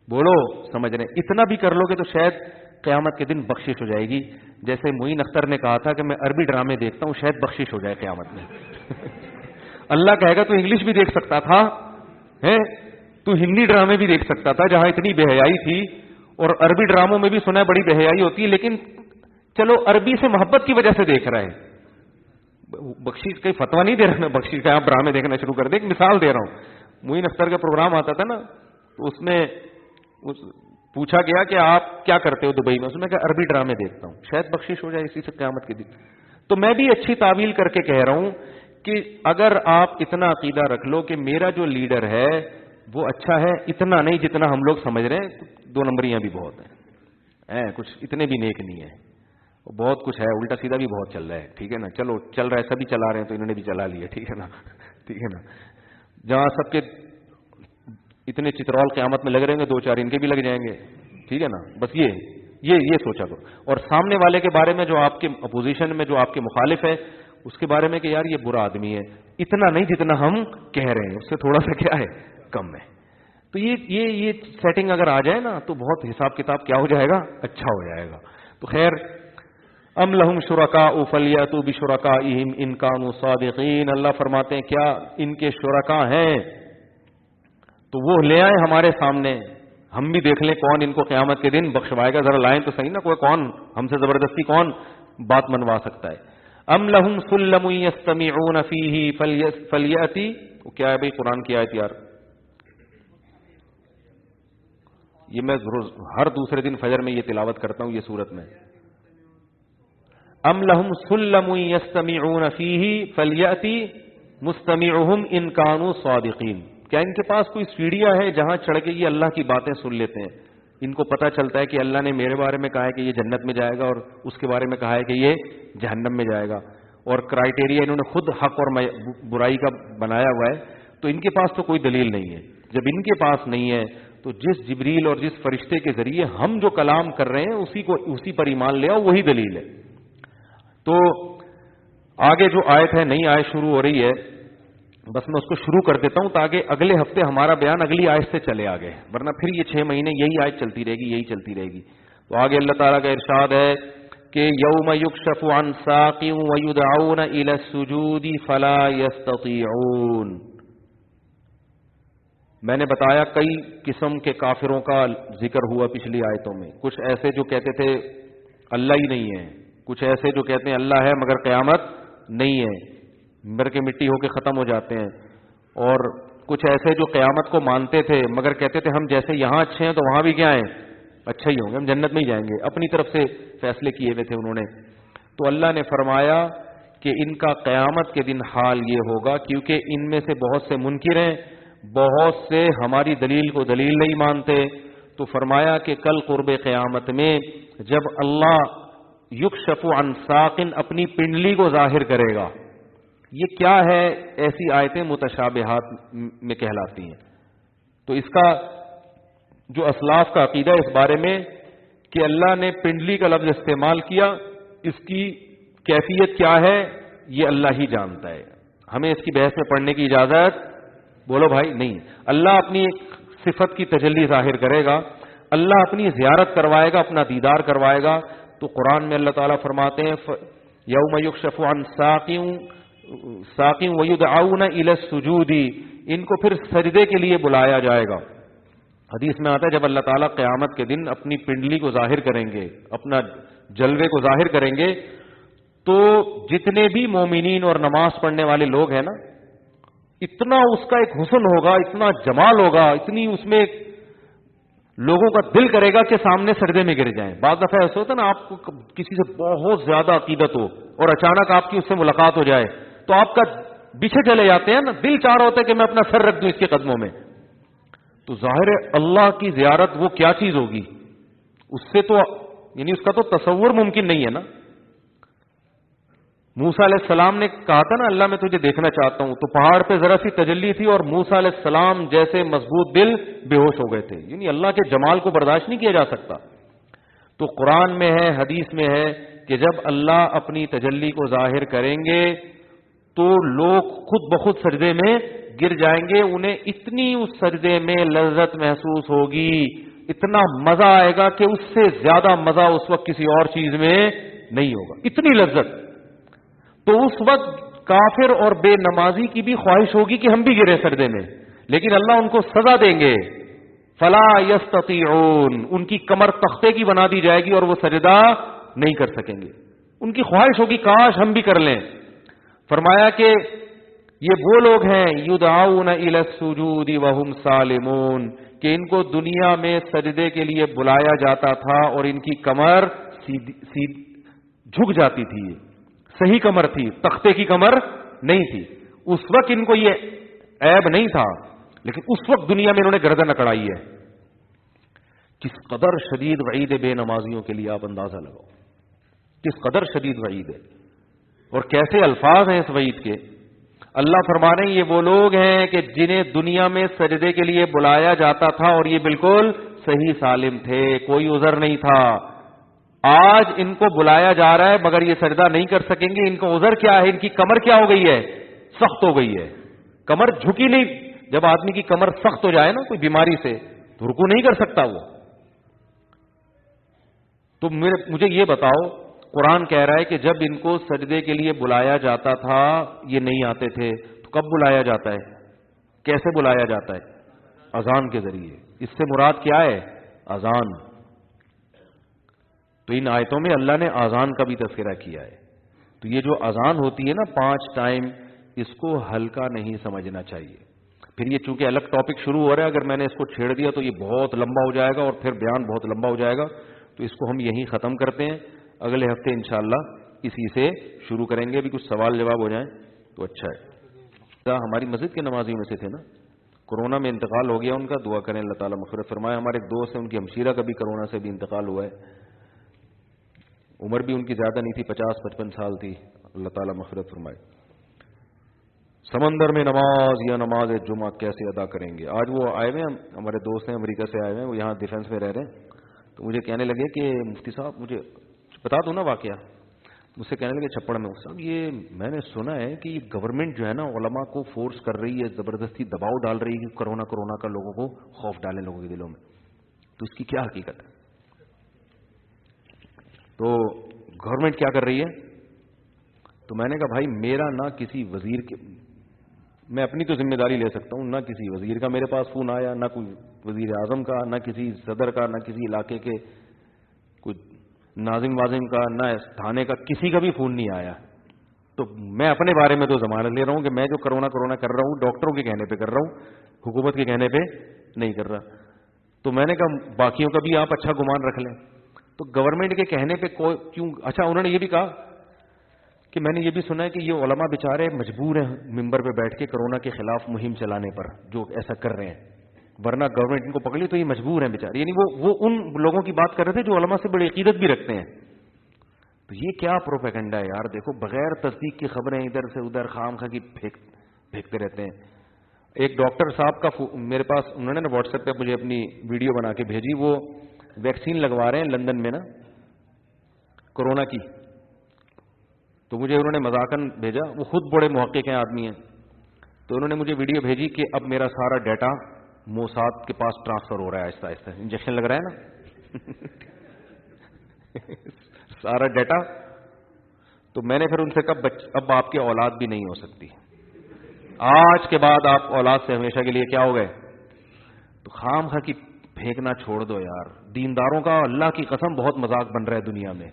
بولو سمجھ رہے ہیں. اتنا بھی کر لو گے تو شاید قیامت کے دن بخشش ہو جائے گی. جیسے معین اختر نے کہا تھا کہ میں عربی ڈرامے دیکھتا ہوں, شاید بخشش ہو جائے قیامت میں. اللہ کہے گا تو انگلش بھی دیکھ سکتا تھا, تو ہندی ڈرامے بھی دیکھ سکتا تھا جہاں اتنی بے حیائی تھی, اور عربی ڈراموں میں بھی سنا ہے بڑی بے حیائی ہوتی ہے, لیکن چلو عربی سے محبت کی وجہ سے دیکھ رہا ہے. بخشش کا فتوا نہیں دے رہا میں, بخشش کا آپ ڈرامے دیکھنا شروع کر دیں. ایک مثال دے رہا ہوں, معین اختر کا پروگرام آتا تھا نا, تو اس میں پوچھا گیا کہ آپ کیا کرتے ہو دبئی میں, اس میں کہا عربی ڈرامے دیکھتا ہوں, شاید بخشش ہو جائے اسی سے قیامت کے دن. تو میں بھی اچھی تعویل کر کے کہہ رہا ہوں کہ اگر آپ اتنا عقیدہ رکھ لو کہ میرا جو لیڈر ہے وہ اچھا ہے, اتنا نہیں جتنا ہم لوگ سمجھ رہے ہیں, 2 نمبریاں بھی بہت ہیں, کچھ اتنے بھی نیک نہیں ہیں, بہت کچھ ہے, الٹا سیدھا بھی بہت چل رہا ہے. ٹھیک ہے نا, چلو چل رہا ہے, سبھی چلا رہے ہیں تو انہوں نے بھی چلا لیا. ٹھیک ہے نا, ٹھیک ہے نا, جہاں سب کے اتنے چترول قیامت میں لگ رہے ہیں 2-4 ان کے بھی لگ جائیں گے. ٹھیک ہے نا, بس یہ سوچا کرو. اور سامنے والے کے بارے میں جو آپ کے اپوزیشن میں جو آپ کے مخالف ہے اس کے بارے میں کہ یار یہ برا آدمی ہے, اتنا نہیں جتنا ہم کہہ رہے ہیں, اس سے تھوڑا سا کیا ہے کم ہے. تو یہ سیٹنگ اگر آ جائے نا تو بہت حساب کتاب کیا ہو جائے گا, اچھا ہو جائے گا. تو خیر, ام لہم شرکاء فلیأتوا بشرکائہم ان کانوا صادقین. اللہ فرماتے ہیں کیا ان کے شرکاء ہیں تو وہ لے آئیں ہمارے سامنے, ہم بھی دیکھ لیں کون ان کو قیامت کے دن بخشوائے گا. ذرا لائیں تو صحیح نا, کون ہم سے زبردستی کون بات منوا سکتا ہے. ام لہم سلم یستمعون فیہ فلیأتی. کیا ہے بھائی قرآن کی آیت یار, یہ میں ہر دوسرے دن فجر میں یہ تلاوت کرتا ہوں یہ سورت میں. ام لہم سلم یستمعون فیہ فلیأتی مستمعہم ان کانوا صادقین، کیا ان کے پاس کوئی سیڑھیاں ہے جہاں چڑھ کے یہ اللہ کی باتیں سن لیتے ہیں؟ ان کو پتہ چلتا ہے کہ اللہ نے میرے بارے میں کہا ہے کہ یہ جنت میں جائے گا اور اس کے بارے میں کہا ہے کہ یہ جہنم میں جائے گا، اور کرائٹیریا انہوں نے خود حق اور برائی کا بنایا ہوا ہے، تو ان کے پاس تو کوئی دلیل نہیں ہے۔ جب ان کے پاس نہیں ہے تو جس جبریل اور جس فرشتے کے ذریعے ہم جو کلام کر رہے ہیں اسی پر ایمان لے آؤ، وہی دلیل ہے۔ تو آگے جو آیت ہے، نئی آیت شروع ہو رہی ہے، بس میں اس کو شروع کر دیتا ہوں تاکہ اگلے ہفتے ہمارا بیان اگلی آیت سے چلے آگے، ورنہ پھر یہ 6 مہینے یہی آیت چلتی رہے گی۔ تو آگے اللہ تعالیٰ کا ارشاد ہے کہ یوم یکشف عن ساق ویدعون الی السجود فلا یستطیعون۔ میں نے بتایا کئی قسم کے کافروں کا ذکر ہوا پچھلی آیتوں میں، کچھ ایسے جو کہتے تھے اللہ ہی نہیں ہے، کچھ ایسے جو کہتے ہیں اللہ ہے مگر قیامت نہیں ہے، مر کے مٹی ہو کے ختم ہو جاتے ہیں، اور کچھ ایسے جو قیامت کو مانتے تھے مگر کہتے تھے ہم جیسے یہاں اچھے ہیں تو وہاں بھی کیا ہیں، اچھا ہی ہوں گے، ہم جنت میں ہی جائیں گے، اپنی طرف سے فیصلے کیے ہوئے تھے انہوں نے۔ تو اللہ نے فرمایا کہ ان کا قیامت کے دن حال یہ ہوگا، کیونکہ ان میں سے بہت سے منکر ہیں، بہت سے ہماری دلیل کو دلیل نہیں مانتے، تو فرمایا کہ کل قرب قیامت میں جب اللہ یکشف عن ساق اپنی پنڈلی کو ظاہر کرے گا، یہ کیا ہے؟ ایسی آیتیں متشابہات میں کہلاتی ہیں۔ تو اس کا جو اسلاف کا عقیدہ اس بارے میں کہ اللہ نے پنڈلی کا لفظ استعمال کیا، اس کی کیفیت کیا ہے یہ اللہ ہی جانتا ہے، ہمیں اس کی بحث میں پڑھنے کی اجازت بولو بھائی نہیں۔ اللہ اپنی ایک صفت کی تجلی ظاہر کرے گا، اللہ اپنی زیارت کروائے گا، اپنا دیدار کروائے گا۔ تو قرآن میں اللہ تعالیٰ فرماتے ہیں یوم یکشف عن ساق ویدعون الی السجود، ان کو پھر سجدے کے لیے بلایا جائے گا۔ حدیث میں آتا ہے جب اللہ تعالیٰ قیامت کے دن اپنی پنڈلی کو ظاہر کریں گے، اپنا جلوے کو ظاہر کریں گے، تو جتنے بھی مومنین اور نماز پڑھنے والے لوگ ہیں نا، اتنا اس کا ایک حسن ہوگا، اتنا جمال ہوگا، اتنی اس میں لوگوں کا دل کرے گا کہ سامنے سجدے میں گر جائیں۔ بعض دفعہ ایسا ہوتا ہے نا، آپ کو کسی سے بہت زیادہ عقیدت ہو اور اچانک آپ کی اس سے ملاقات ہو جائے تو آپ کا پیچھے چلے جاتے ہیں نا، دل چاہ رہا ہوتا ہے کہ میں اپنا سر رکھ دوں اس کے قدموں میں۔ تو ظاہر ہے اللہ کی زیارت وہ کیا چیز ہوگی، اس سے تو یعنی اس کا تو تصور ممکن نہیں ہے نا۔ موسیٰ علیہ السلام نے کہا تھا نا اللہ میں تجھے دیکھنا چاہتا ہوں، تو پہاڑ پہ ذرا سی تجلی تھی اور موسیٰ علیہ السلام جیسے مضبوط دل بے ہوش ہو گئے تھے، یعنی اللہ کے جمال کو برداشت نہیں کیا جا سکتا۔ تو قرآن میں ہے، حدیث میں ہے کہ جب اللہ اپنی تجلی کو ظاہر کریں گے تو لوگ خود بخود سجدے میں گر جائیں گے، انہیں اتنی اس سجدے میں لذت محسوس ہوگی، اتنا مزہ آئے گا کہ اس سے زیادہ مزہ اس وقت کسی اور چیز میں نہیں ہوگا، اتنی لذت۔ تو اس وقت کافر اور بے نمازی کی بھی خواہش ہوگی کہ ہم بھی گرے سجدے میں، لیکن اللہ ان کو سزا دیں گے، فلا یستطیعون، ان کی کمر تختے کی بنا دی جائے گی اور وہ سجدہ نہیں کر سکیں گے۔ ان کی خواہش ہوگی کاش ہم بھی کر لیں۔ فرمایا کہ یہ وہ لوگ ہیں یدعون الی السجود وہم سالمون، کہ ان کو دنیا میں سجدے کے لیے بلایا جاتا تھا اور ان کی کمر جھک جاتی تھی، صحیح کمر تھی، تختے کی کمر نہیں تھی۔ اس وقت ان کو یہ عیب نہیں تھا، لیکن اس وقت دنیا میں انہوں نے گردن اکڑائی ہے۔ کس قدر شدید وعید ہے بے نمازیوں کے لیے، آپ اندازہ لگاؤ کس قدر شدید وعید ہے، اور کیسے الفاظ ہیں اس وعید کے۔ اللہ فرما رہے ہیں یہ وہ لوگ ہیں کہ جنہیں دنیا میں سجدے کے لیے بلایا جاتا تھا اور یہ بالکل صحیح سالم تھے، کوئی عذر نہیں تھا۔ آج ان کو بلایا جا رہا ہے مگر یہ سجدہ نہیں کر سکیں گے۔ ان کا عذر کیا ہے؟ ان کی کمر کیا ہو گئی ہے؟ سخت ہو گئی ہے، کمر جھکی نہیں۔ جب آدمی کی کمر سخت ہو جائے نا کوئی بیماری سے تو رکوع نہیں کر سکتا وہ۔ تو مجھے یہ بتاؤ، قرآن کہہ رہا ہے کہ جب ان کو سجدے کے لیے بلایا جاتا تھا یہ نہیں آتے تھے، تو کب بلایا جاتا ہے؟ کیسے بلایا جاتا ہے؟ اذان کے ذریعے۔ اس سے مراد کیا ہے؟ اذان۔ تو ان آیتوں میں اللہ نے اذان کا بھی تذکرہ کیا ہے۔ تو یہ جو اذان ہوتی ہے نا 5 ٹائم، اس کو ہلکا نہیں سمجھنا چاہیے۔ پھر یہ چونکہ الگ ٹاپک شروع ہو رہا ہے، اگر میں نے اس کو چھیڑ دیا تو یہ بہت لمبا ہو جائے گا اور پھر بیان بہت لمبا ہو جائے گا، تو اس کو ہم یہیں ختم کرتے ہیں۔ اگلے ہفتے انشاءاللہ اسی سے شروع کریں گے. ابھی کچھ سوال جواب ہو جائیں تو اچھا ہے. ہماری مسجد کے نمازیوں میں سے تھے نا, کورونا میں انتقال ہو گیا ان کا, دعا کریں اللہ تعالیٰ مغفرت فرمائے. ہمارے ایک دوست ہیں, ان کی ہمشیرہ کا بھی کورونا سے بھی انتقال ہوا ہے, عمر بھی ان کی زیادہ نہیں تھی, 50-55 سال تھی, اللہ تعالیٰ مغفرت فرمائے. سمندر میں نماز یا نماز جمعہ کیسے ادا کریں گے؟ آج وہ آئے ہوئے ہیں, ہمارے دوست ہیں امریکہ سے آئے ہوئے ہیں, وہ یہاں ڈیفینس میں رہ رہے ہیں, تو مجھے کہنے لگے کہ مفتی صاحب مجھے بتا دو نا واقعہ. مجھ سے کہنے لگے چھپڑ میں, صاحب یہ میں نے سنا ہے کہ گورنمنٹ جو ہے نا علماء کو فورس کر رہی ہے, زبردستی دباؤ ڈال رہی ہے کہ کرونا کا لوگوں کو خوف ڈالے لوگوں کے دلوں میں, تو اس کی کیا حقیقت ہے؟ تو گورنمنٹ کیا کر رہی ہے؟ تو میں نے کہا بھائی میرا نہ کسی وزیر کے, میں اپنی تو ذمہ داری لے سکتا ہوں, نہ کسی وزیر کا میرے پاس فون آیا, نہ کوئی وزیر اعظم کا, نہ کسی صدر کا, نہ کسی علاقے کے کوئی ناظم واظم کا, نہ تھانے کا, کسی کا بھی فون نہیں آیا. تو میں اپنے بارے میں تو ضمانت لے رہا ہوں کہ میں جو کرونا کر رہا ہوں ڈاکٹروں کے کہنے پہ کر رہا ہوں, حکومت کے کہنے پہ نہیں کر رہا. تو میں نے کہا باقیوں کا بھی آپ اچھا گمان رکھ لیں. تو گورنمنٹ کے کہنے پہ کیوں؟ اچھا انہوں نے یہ بھی کہا کہ میں نے یہ بھی سنا ہے کہ یہ علماء بیچارے مجبور ہیں ممبر پہ بیٹھ کے کرونا کے خلاف مہم چلانے پر, جو ایسا کر رہے ہیں, ورنہ گورنمنٹ ان کو پکڑی تو یہ مجبور ہیں بیچارے. یعنی وہ ان لوگوں کی بات کر رہے تھے جو علماء سے بڑی عقیدت بھی رکھتے ہیں. تو یہ کیا پروپیگنڈا ہے یار؟ دیکھو بغیر تصدیق کی خبریں ادھر سے ادھر خام خواہ کی پھینکتے رہتے ہیں. ایک ڈاکٹر صاحب کا میرے پاس, انہوں نے نا واٹس ایپ پہ مجھے اپنی ویڈیو بنا کے بھیجی, وہ ویکسین لگوا رہے ہیں لندن میں نا کورونا کی. تو مجھے انہوں نے مذاقاً بھیجا, وہ خود بڑے محقق ہیں آدمی ہیں, تو انہوں نے مجھے ویڈیو بھیجی کہ اب میرا سارا ڈیٹا موساد کے پاس ٹرانسفر ہو رہا ہے آہستہ آہستہ, انجیکشن لگ رہا ہے نا سارا ڈیٹا. تو میں نے پھر ان سے کہا اب آپ کی اولاد بھی نہیں ہو سکتی, آج کے بعد آپ اولاد سے ہمیشہ کے لیے کیا ہو گئے. تو خام خواہ کی پھینکنا چھوڑ دو یار. دینداروں کا اللہ کی قسم بہت مذاق بن رہا ہے دنیا میں,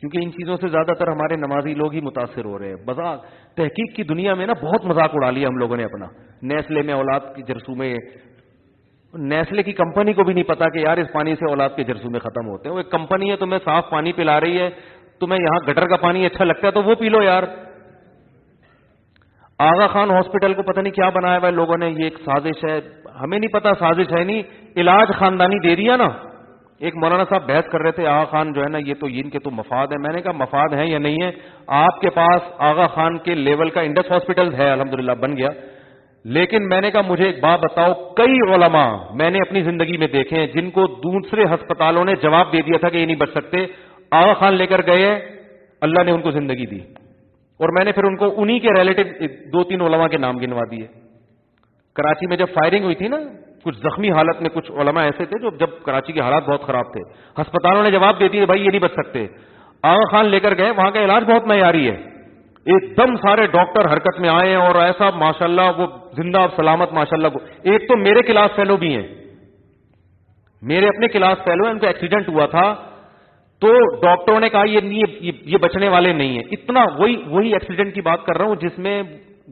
کیونکہ ان چیزوں سے زیادہ تر ہمارے نمازی لوگ ہی متاثر ہو رہے ہیں. مذاق تحقیق کی دنیا میں نا بہت مذاق اڑا لیا ہم لوگوں نے اپنا. نیسلے میں اولاد کی جرثومے, نیسلے کی کمپنی کو بھی نہیں پتا کہ یار اس پانی سے اولاد کے جرثومے ختم ہوتے ہیں. وہ ایک کمپنی ہے تمہیں صاف پانی پلا رہی ہے, تمہیں یہاں گٹر کا پانی اچھا لگتا ہے تو وہ پی لو یار. آغا خان ہاسپٹل کو پتہ نہیں کیا بنایا ہوا ہے لوگوں نے, یہ ایک سازش ہے, ہمیں نہیں پتا سازش ہے نہیں, علاج خاندانی دے دیا نا. ایک مولانا صاحب بحث کر رہے تھے آغا خان جو ہے نا یہ تو ان کے تو مفاد ہے. میں نے کہا مفاد ہے یا نہیں ہے, آپ کے پاس آغا خان کے لیول کا انڈس ہاسپٹل ہے الحمدللہ بن گیا, لیکن میں نے کہا مجھے ایک بات بتاؤ, کئی علماء میں نے اپنی زندگی میں دیکھے ہیں جن کو دوسرے ہسپتالوں نے جواب دے دیا تھا کہ یہ نہیں بچ سکتے, آغا خان لے کر گئے, اللہ نے ان کو زندگی دی. اور میں نے پھر ان کو انہی کے ریلیٹو 2-3 علماء کے نام گنوا دیے. کراچی میں جب فائرنگ ہوئی تھی نا, کچھ زخمی حالت میں کچھ علماء ایسے تھے جو جب کراچی کے حالات بہت خراب تھے, ہسپتالوں نے جواب دے دیے بھائی یہ نہیں بچ سکتے. آغا خان لے کر گئے, وہاں کا علاج بہت معیاری ہے, ایک دم سارے ڈاکٹر حرکت میں آئے ہیں, اور ایسا ماشاءاللہ وہ زندہ سلامت ماشاءاللہ. ایک تو میرے کلاس فیلو بھی ہیں, میرے اپنے کلاس فیلو ہیں, ان کو ایکسیڈنٹ ہوا تھا تو ڈاکٹروں نے کہا یہ بچنے والے نہیں ہیں. اتنا وہی ایکسیڈنٹ کی بات کر رہا ہوں جس میں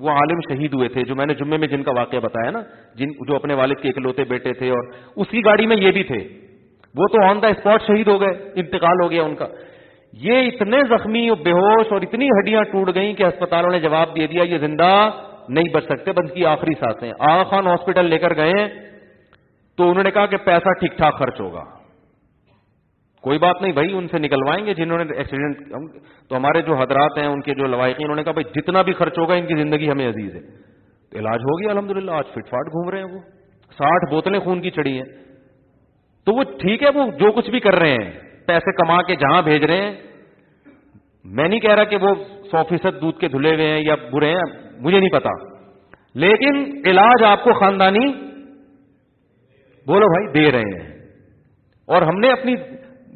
وہ عالم شہید ہوئے تھے جو میں نے جمعے میں جن کا واقعہ بتایا نا, جو اپنے والد کے اکلوتے بیٹے تھے, اور اسی گاڑی میں یہ بھی تھے. وہ تو آن دا اسپاٹ شہید ہو گئے, انتقال ہو گیا ان کا. یہ اتنے زخمی اور بے ہوش اور اتنی ہڈیاں ٹوٹ گئیں کہ ہسپتالوں نے جواب دے دیا یہ زندہ نہیں بچ سکتے, بس کی آخری سانسیں. آغا خان ہاسپٹل لے کر گئے تو انہوں نے کہا کہ پیسہ ٹھیک ٹھاک خرچ ہوگا. کوئی بات نہیں بھائی, ان سے نکلوائیں گے جنہوں نے ایکسیڈنٹ. تو ہمارے جو حضرات ہیں ان کے جو لوائقین, انہوں نے کہا بھائی جتنا بھی خرچ ہوگا ان کی زندگی ہمیں عزیز ہے. تو علاج ہو گیا الحمدللہ, آج فٹ فاٹ گھوم رہے ہیں. وہ 60 بوتلیں خون کی چڑھی ہیں. تو وہ ٹھیک ہے, وہ جو کچھ بھی کر رہے ہیں پیسے کما کے جہاں بھیج رہے ہیں, میں نہیں کہہ رہا کہ وہ 100% دودھ کے دھلے ہوئے ہیں یا برے ہیں, مجھے نہیں پتا, لیکن علاج آپ کو خاندانی بولو بھائی دے رہے ہیں. اور ہم نے اپنی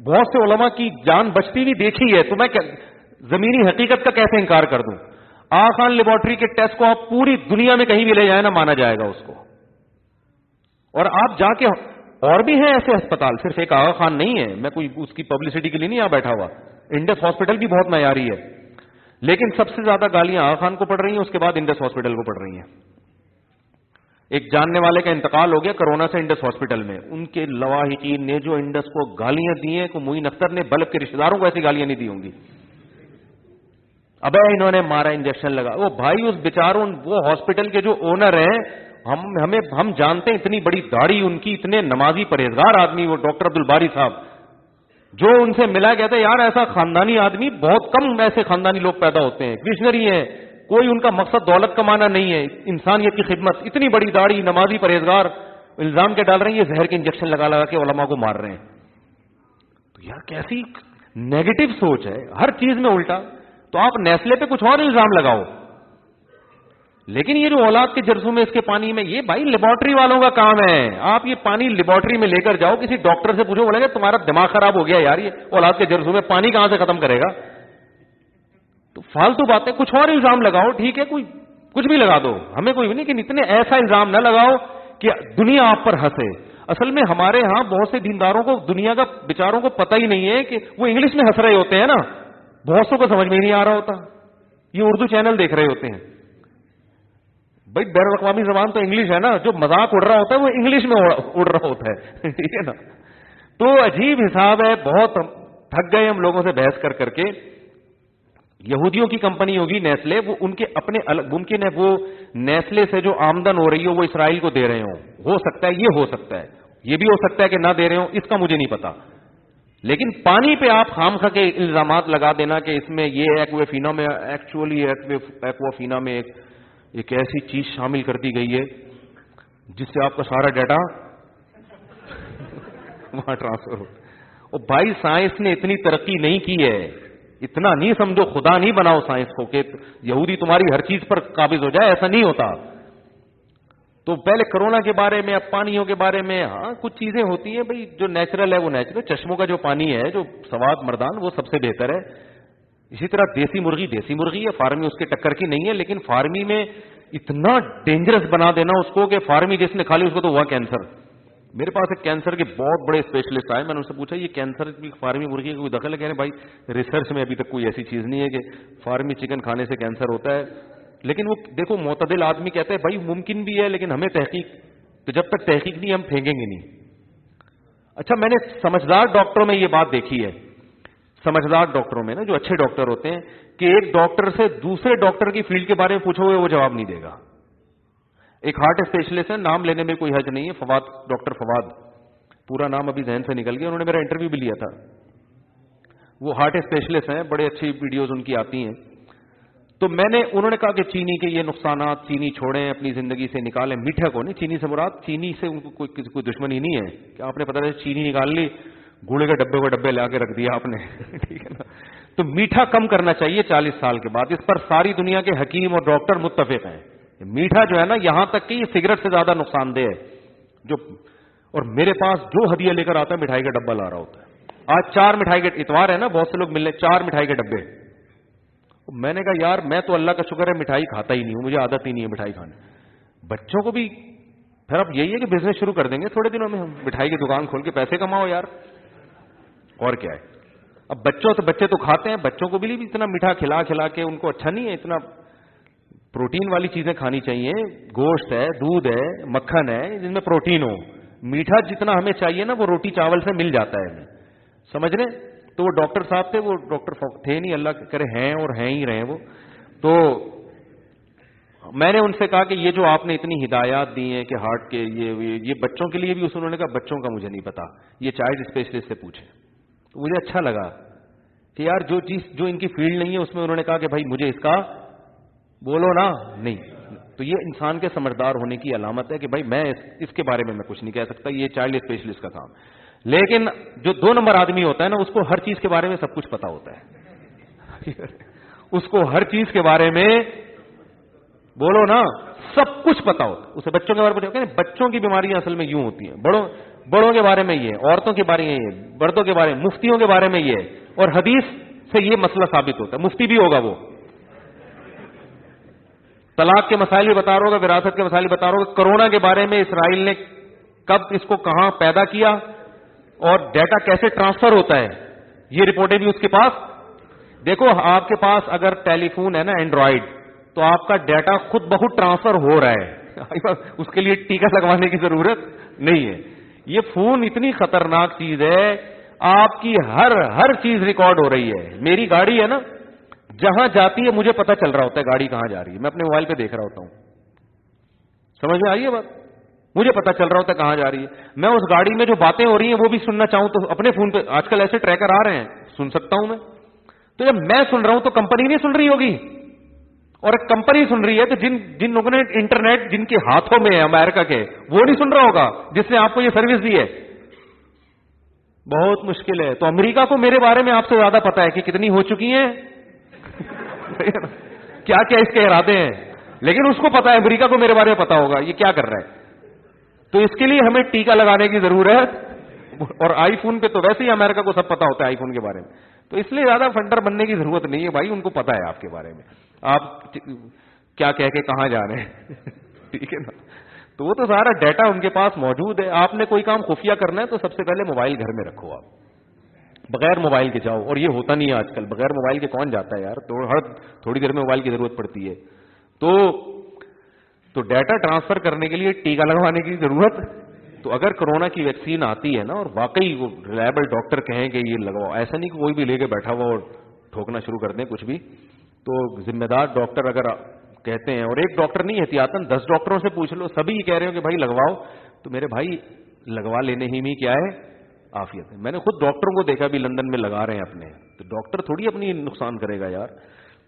بہت سے علماء کی جان بچتی ہوئی دیکھی ہے, تو میں زمینی حقیقت کا کیسے انکار کر دوں. آغا خان لیبارٹری کے ٹیسٹ کو آپ پوری دنیا میں کہیں بھی لے جائیں نا, مانا جائے گا اس کو. اور آپ جا کے, اور بھی ہیں ایسے ہسپتال, صرف ایک آغا خان نہیں ہے. میں کوئی اس کی پبلسٹی کے لیے نہیں یہاں بیٹھا ہوا, انڈس ہاسپٹل بھی بہت معیاری ہے, لیکن سب سے زیادہ گالیاں آغا خان کو پڑ رہی ہیں, اس کے بعد انڈس ہاسپٹل کو پڑ رہی ہیں. ایک جاننے والے کا انتقال ہو گیا کرونا سے انڈس ہاسپٹل میں, ان کے لواحقین نے جو انڈس کو گالیاں دی ہیں, کو معین اختر نے بلب کے رشتہ داروں کو ایسی گالیاں نہیں دی ہوں گی. ابے انہوں نے مارا, انجیکشن لگا. وہ بھائی اس بیچاروں, وہ ہاسپٹل کے جو اونر ہیں, ہم جانتے ہیں اتنی بڑی داڑھی ان کی, اتنے نمازی پرہیزگار آدمی وہ ڈاکٹر عبد الباری صاحب, جو ان سے ملا کہتے یار ایسا خاندانی آدمی بہت کم ایسے خاندانی لوگ پیدا ہوتے ہیں, ویژنری ہیں, کوئی ان کا مقصد دولت کمانا نہیں ہے, انسانیت کی خدمت, اتنی بڑی داڑھی, نمازی پرہیزگار, الزام کے ڈال رہے ہیں یہ زہر کے انجیکشن لگا لگا کے علماء کو مار رہے ہیں. تو یار کیسی نیگیٹو سوچ ہے, ہر چیز میں الٹا. تو آپ نیسلے پہ کچھ اور الزام لگاؤ, لیکن یہ جو اولاد کے جرسوں میں اس کے پانی میں, یہ بھائی لیبارٹری والوں کا کام ہے. آپ یہ پانی لیبارٹری میں لے کر جاؤ, کسی ڈاکٹر سے پوچھو, بولے گا تمہارا دماغ خراب ہو گیا یار, یہ اولاد کے جرسوں میں پانی کہاں سے ختم کرے گا. تو فالتو باتیں, کچھ اور الزام لگاؤ, ٹھیک ہے, کوئی کچھ بھی لگا دو, ہمیں کوئی بھی نہیں, لیکن اتنے ایسا الزام نہ لگاؤ کہ دنیا آپ پر ہنسے. اصل میں ہمارے ہاں بہت سے دینداروں کو دنیا کا بیچاروں کو پتہ ہی نہیں ہے کہ وہ انگلش میں ہنس رہے ہوتے ہیں نا, بہت سو کو سمجھ میں نہیں آ رہا ہوتا, یہ اردو چینل دیکھ رہے ہوتے ہیں. بھائی بین الاقوامی زبان تو انگلش ہے نا, جو مذاق اڑ رہا ہوتا ہے وہ انگلش میں اڑ رہا ہوتا ہے, ٹھیک ہے نا. تو عجیب حساب ہے, بہت تھک گئے ہم لوگوں سے بحث کر کر کے. یہودیوں کی کمپنی ہوگی نیسلے, وہ ان کے اپنے ممکن ہے وہ نیسلے سے جو آمدن ہو رہی ہو وہ اسرائیل کو دے رہے ہو سکتا ہے, یہ ہو سکتا ہے, یہ بھی ہو سکتا ہے کہ نہ دے رہے ہوں, اس کا مجھے نہیں پتا. لیکن پانی پہ آپ خامخواہ کے الزامات لگا دینا کہ اس میں یہ ایکوافینا میں, ایکچولی ایکوافینا میں ایک ایسی چیز شامل کر دی گئی ہے جس سے آپ کا سارا ڈیٹا وہاں ٹرانسفر ہو. اور بھائی سائنس نے اتنی ترقی نہیں کی ہے, اتنا نہیں سمجھو, خدا نہیں بناؤ سائنس کو کہ یہودی تمہاری ہر چیز پر قابض ہو جائے, ایسا نہیں ہوتا. تو پہلے کرونا کے بارے میں, اب پانیوں کے بارے میں, ہاں کچھ چیزیں ہوتی ہیں بھائی جو نیچرل ہے وہ نیچرل. چشموں کا جو پانی ہے, جو سواد مردان, وہ سب سے بہتر ہے. اسی طرح دیسی مرغی ہے, فارمی اس کے ٹکر کی نہیں ہے, لیکن فارمی میں اتنا ڈینجرس بنا دینا اس کو کہ فارمی جس نے کھا لی اس کو تو ہوا کینسر. میرے پاس ایک کینسر کے بہت بڑے اسپیشلسٹ آئے, میں نے ان سے پوچھا یہ کینسر کی فارمی مرغی کا کوئی دخل ہے؟ کہہ رہے بھائی ریسرچ میں ابھی تک کوئی ایسی چیز نہیں ہے کہ فارمی چکن کھانے سے کینسر ہوتا ہے. لیکن وہ دیکھو معتدل آدمی کہتے ہیں بھائی ممکن بھی ہے, لیکن ہمیں تحقیق, تو جب تک تحقیق نہیں ہم پھینکیں گے نہیں. اچھا میں نے سمجھدار ڈاکٹروں میں یہ بات دیکھی ہے, سمجھدار ڈاکٹروں میں نا, جو اچھے ڈاکٹر ہوتے ہیں, کہ ایک ڈاکٹر سے دوسرے ڈاکٹر کی فیلڈ کے بارے میں پوچھو گے وہ جواب نہیں دے گا. ایک ہارٹ اسپیشلسٹ ہے, نام لینے میں کوئی حرج نہیں ہے, فواد, ڈاکٹر فواد, پورا نام ابھی ذہن سے نکل گیا, انہوں نے میرا انٹرویو بھی لیا تھا. وہ ہارٹ اسپیشلسٹ ہیں, بڑے اچھی ویڈیوز ان کی آتی ہیں. تو انہوں نے کہا کہ چینی کے یہ نقصانات, چینی چھوڑیں, اپنی زندگی سے نکالیں, میٹھا کو نہیں, چینی سے مراد, چینی سے ان کو کوئی دشمنی نہیں ہے کہ آپ نے پتا چینی نکال لی, گوڑے کے ڈبے لا کے رکھ دیا آپ نے, ٹھیک ہے نا. تو میٹھا کم کرنا چاہیے 40 سال کے بعد, اس پر ساری دنیا کے حکیم اور ڈاکٹر متفق ہیں. میٹھا جو ہے نا, یہاں تک کہ یہ سگریٹ سے زیادہ نقصان دہ ہے. اور میرے پاس جو ہدیہ لے کر آتا ہے مٹھائی کا ڈبہ لا رہا ہوتا ہے. آج 4 مٹھائی کے اتوار ہے نا, بہت سے لوگ ملنے, 4 مٹھائی کے ڈبے. میں نے کہا یار میں تو اللہ کا شکر ہے مٹھائی کھاتا ہی نہیں ہوں, مجھے عادت ہی نہیں ہے مٹھائی کھانے. بچوں کو بھی پھر اب یہی ہے کہ بزنس شروع کر دیں گے تھوڑے دنوں میں, ہم مٹھائی کی دکان کھول کے پیسے کماؤ یار, اور کیا ہے. اب بچے تو کھاتے ہیں, بچوں کو بھی اتنا میٹھا کھلا کے ان کو اچھا نہیں ہے. اتنا پروٹین والی چیزیں کھانی چاہیے, گوشت ہے, دودھ ہے, مکھن ہے, جن میں پروٹین ہو. میٹھا جتنا ہمیں چاہیے نا وہ روٹی چاول سے مل جاتا ہے ہمیں, سمجھ رہے. تو وہ ڈاکٹر صاحب تھے, وہ ڈاکٹر تھے نہیں, اللہ کرے ہیں اور ہیں ہی رہے وہ. تو میں نے ان سے کہا کہ یہ جو آپ نے اتنی ہدایات دی ہیں کہ ہارٹ کے یہ بچوں کے لیے بھی, انہوں نے کہا بچوں کا مجھے نہیں پتا, یہ چائلڈ اسپیشلسٹ سے پوچھیں. تو مجھے اچھا لگا کہ یار جو چیز جو ان کی فیلڈ نہیں ہے اس میں انہوں نے کہا کہ بھائی مجھے اس کا بولو نا نہیں. تو یہ انسان کے سمجھدار ہونے کی علامت ہے کہ بھائی میں اس کے بارے میں کچھ نہیں کہہ سکتا, یہ چائلڈ اسپیشلسٹ کا کام. لیکن جو 2 نمبر آدمی ہوتا ہے نا, اس کو ہر چیز کے بارے میں سب کچھ پتا ہوتا ہے. اس کو ہر چیز کے بارے میں بولو نا سب کچھ پتا ہوتا ہے. اسے بچوں کے بارے میں, بچوں کی بیماریاں اصل میں یوں ہوتی ہیں, بڑوں کے بارے میں یہ, عورتوں کے بارے میں یہ, مردوں کے بارے میں, مفتیوں کے بارے میں یہ, اور حدیث سے یہ مسئلہ ثابت ہوتا ہے. مفتی بھی ہوگا وہ, طلاق کے مسائل بھی بتا رہا ہوگا, وراثت کے مسائل بھی بتا رہا ہوگا, کرونا کے بارے میں اسرائیل نے کب اس کو کہاں پیدا کیا اور ڈیٹا کیسے ٹرانسفر ہوتا ہے, یہ رپورٹیں بھی اس کے پاس. دیکھو آپ کے پاس اگر ٹیلی فون ہے نا اینڈرائڈ, تو آپ کا ڈیٹا خود بخود ٹرانسفر ہو رہا ہے, اس کے لیے ٹیکا لگوانے کی ضرورت نہیں ہے. یہ فون اتنی خطرناک چیز ہے, آپ کی ہر چیز ریکارڈ ہو رہی ہے. میری گاڑی ہے نا, جہاں جاتی ہے مجھے پتا چل رہا ہوتا ہے گاڑی کہاں جا رہی ہے, میں اپنے موبائل پہ دیکھ رہا ہوتا ہوں. سمجھ میں آئی ہے بات؟ مجھے پتا چل رہا ہوتا ہے کہاں جا رہی ہے. میں اس گاڑی میں جو باتیں ہو رہی ہیں وہ بھی سننا چاہوں تو اپنے فون پہ, آج کل ایسے ٹریکر آ رہے ہیں, سن سکتا ہوں میں. تو جب میں سن رہا ہوں تو کمپنی نہیں سن رہی ہوگی, اور ایک کمپنی سن رہی ہے تو جن لوگوں نے انٹرنیٹ جن کے ہاتھوں میں ہے امریکہ کے, وہ نہیں سن رہا ہوگا جس نے آپ کو یہ سروس دی ہے. بہت مشکل ہے. تو امریکہ کو میرے بارے میں آپ سے زیادہ پتا ہے کہ کتنی ہو چکی ہیں, کیا کیا اس کے ارادے ہیں, لیکن اس کو پتا ہے, امریکہ کو میرے بارے میں پتا ہوگا یہ کیا کر رہا ہے. تو اس کے لیے ہمیں ٹیکہ لگانے کی ضرورت, اور آئی فون پہ تو ویسے ہی امریکہ کو سب پتا ہوتا ہے آئی فون کے بارے میں, تو اس لیے زیادہ فنڈر بننے کی ضرورت نہیں ہے بھائی, ان کو پتا ہے آپ کے بارے میں آپ کیا کہہ کے کہاں جا رہے ہیں. ٹھیک ہے نا, تو وہ تو سارا ڈیٹا ان کے پاس موجود ہے. آپ نے کوئی کام خفیہ کرنا ہے تو سب سے پہلے موبائل گھر میں رکھو, آپ بغیر موبائل کے جاؤ, اور یہ ہوتا نہیں ہے آج کل, بغیر موبائل کے کون جاتا ہے یار, تو ہر تھوڑی دیر میں موبائل کی ضرورت پڑتی ہے. تو ڈیٹا ٹرانسفر کرنے کے لیے ٹیکہ لگوانے کی ضرورت. تو اگر کورونا کی ویکسین آتی ہے نا, اور واقعی وہ ریلائبل ڈاکٹر کہیں کہ یہ لگواؤ, ایسا نہیں کہ کوئی بھی لے کے بیٹھا ہوا اور ٹھوکنا شروع کر دیں کچھ بھی. تو ذمہ دار ڈاکٹر اگر کہتے ہیں, اور ایک ڈاکٹر نہیں احتیاطاً 10 ڈاکٹروں سے پوچھ لو, سبھی یہ کہہ رہے ہو کہ بھائی لگواؤ, تو میرے بھائی لگوا لینے ہی میں کیا ہے عافیت ہے. میں نے خود ڈاکٹروں کو دیکھا بھی لندن میں لگا رہے ہیں اپنے, تو ڈاکٹر تھوڑی اپنی نقصان کرے گا یار.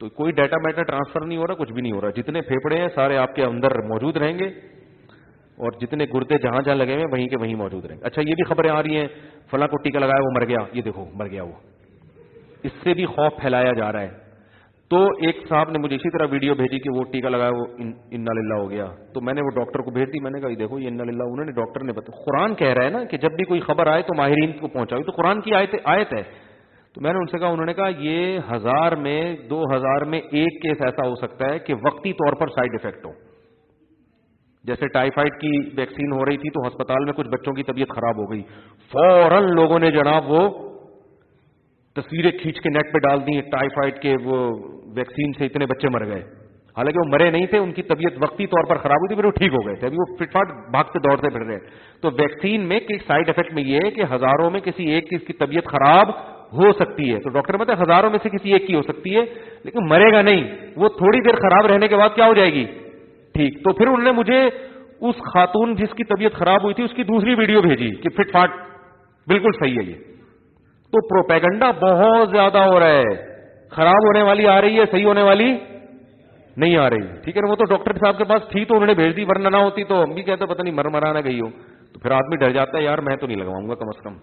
تو کوئی ڈیٹا ٹرانسفر نہیں ہو رہا, کچھ بھی نہیں ہو رہا. جتنے پھیپڑے ہیں سارے آپ کے اندر موجود رہیں گے, اور جتنے گردے جہاں جہاں لگے ہوئے وہیں کے وہیں موجود رہیں گے. اچھا یہ بھی خبریں آ رہی ہیں, فلاں کو ٹیکہ لگایا وہ مر گیا, یہ دیکھو مر گیا وہ. اس سے بھی خوف پھیلایا جا رہا ہے. تو ایک صاحب نے مجھے اسی طرح ویڈیو بھیجی کہ وہ ٹیکہ لگایا وہ انا للہ ہو گیا. تو میں نے وہ ڈاکٹر کو بھیج دی, میں نے کہا دیکھو یہ انا للہ, انہوں نے ڈاکٹر نے بتایا. قرآن کہہ رہا ہے نا کہ جب بھی کوئی خبر آئے تو ماہرین کو پہنچاؤ, تو قرآن کی آیت ہے. تو میں نے ان سے کہا, انہوں نے کہا یہ 1000 میں 2000 میں ایک کیس ایسا ہو سکتا ہے کہ وقتی طور پر سائیڈ افیکٹ ہو. جیسے ٹائیفائڈ کی ویکسین ہو رہی تھی تو ہسپتال میں کچھ بچوں کی طبیعت خراب ہو گئی, فوراً لوگوں نے جناب وہ تصویریں کھینچ کے نیٹ پہ ڈال دی, ٹائیفائڈ کے وہ ویکسین سے اتنے بچے مر گئے. حالانکہ وہ مرے نہیں تھے, ان کی طبیعت وقتی طور پر خراب ہوئی تھی, پھر وہ ٹھیک ہو گئے تھے, ابھی وہ فٹ فاٹ بھاگتے دوڑتے پھر رہے. تو ویکسین میں سائیڈ افیکٹ میں یہ ہے کہ 1000 میں کسی ایک کی طبیعت خراب ہو سکتی ہے. تو ڈاکٹر بتا 1000 میں سے کسی ایک کی ہو سکتی ہے, لیکن مرے گا نہیں, وہ تھوڑی دیر خراب رہنے کے بعد کیا ہو جائے گی, ٹھیک. تو پھر انہوں نے مجھے اس خاتون جس کی طبیعت خراب ہوئی تھی اس کی دوسری ویڈیو بھیجی کہ فٹ فاٹ بالکل صحیح ہے یہ. تو پروپیگنڈا بہت زیادہ ہو رہا ہے, خراب ہونے والی آ رہی ہے, صحیح ہونے والی نہیں آ رہی. ٹھیک ہے نا, وہ تو ڈاکٹر صاحب کے پاس تھی تو انہوں نے بھیج دی, ورنہ نہ ہوتی تو ہم بھی کہتے پتہ نہیں مرا نہ گئی ہو. تو پھر آدمی ڈر جاتا ہے, یار میں تو نہیں لگواؤں گا کم از کم.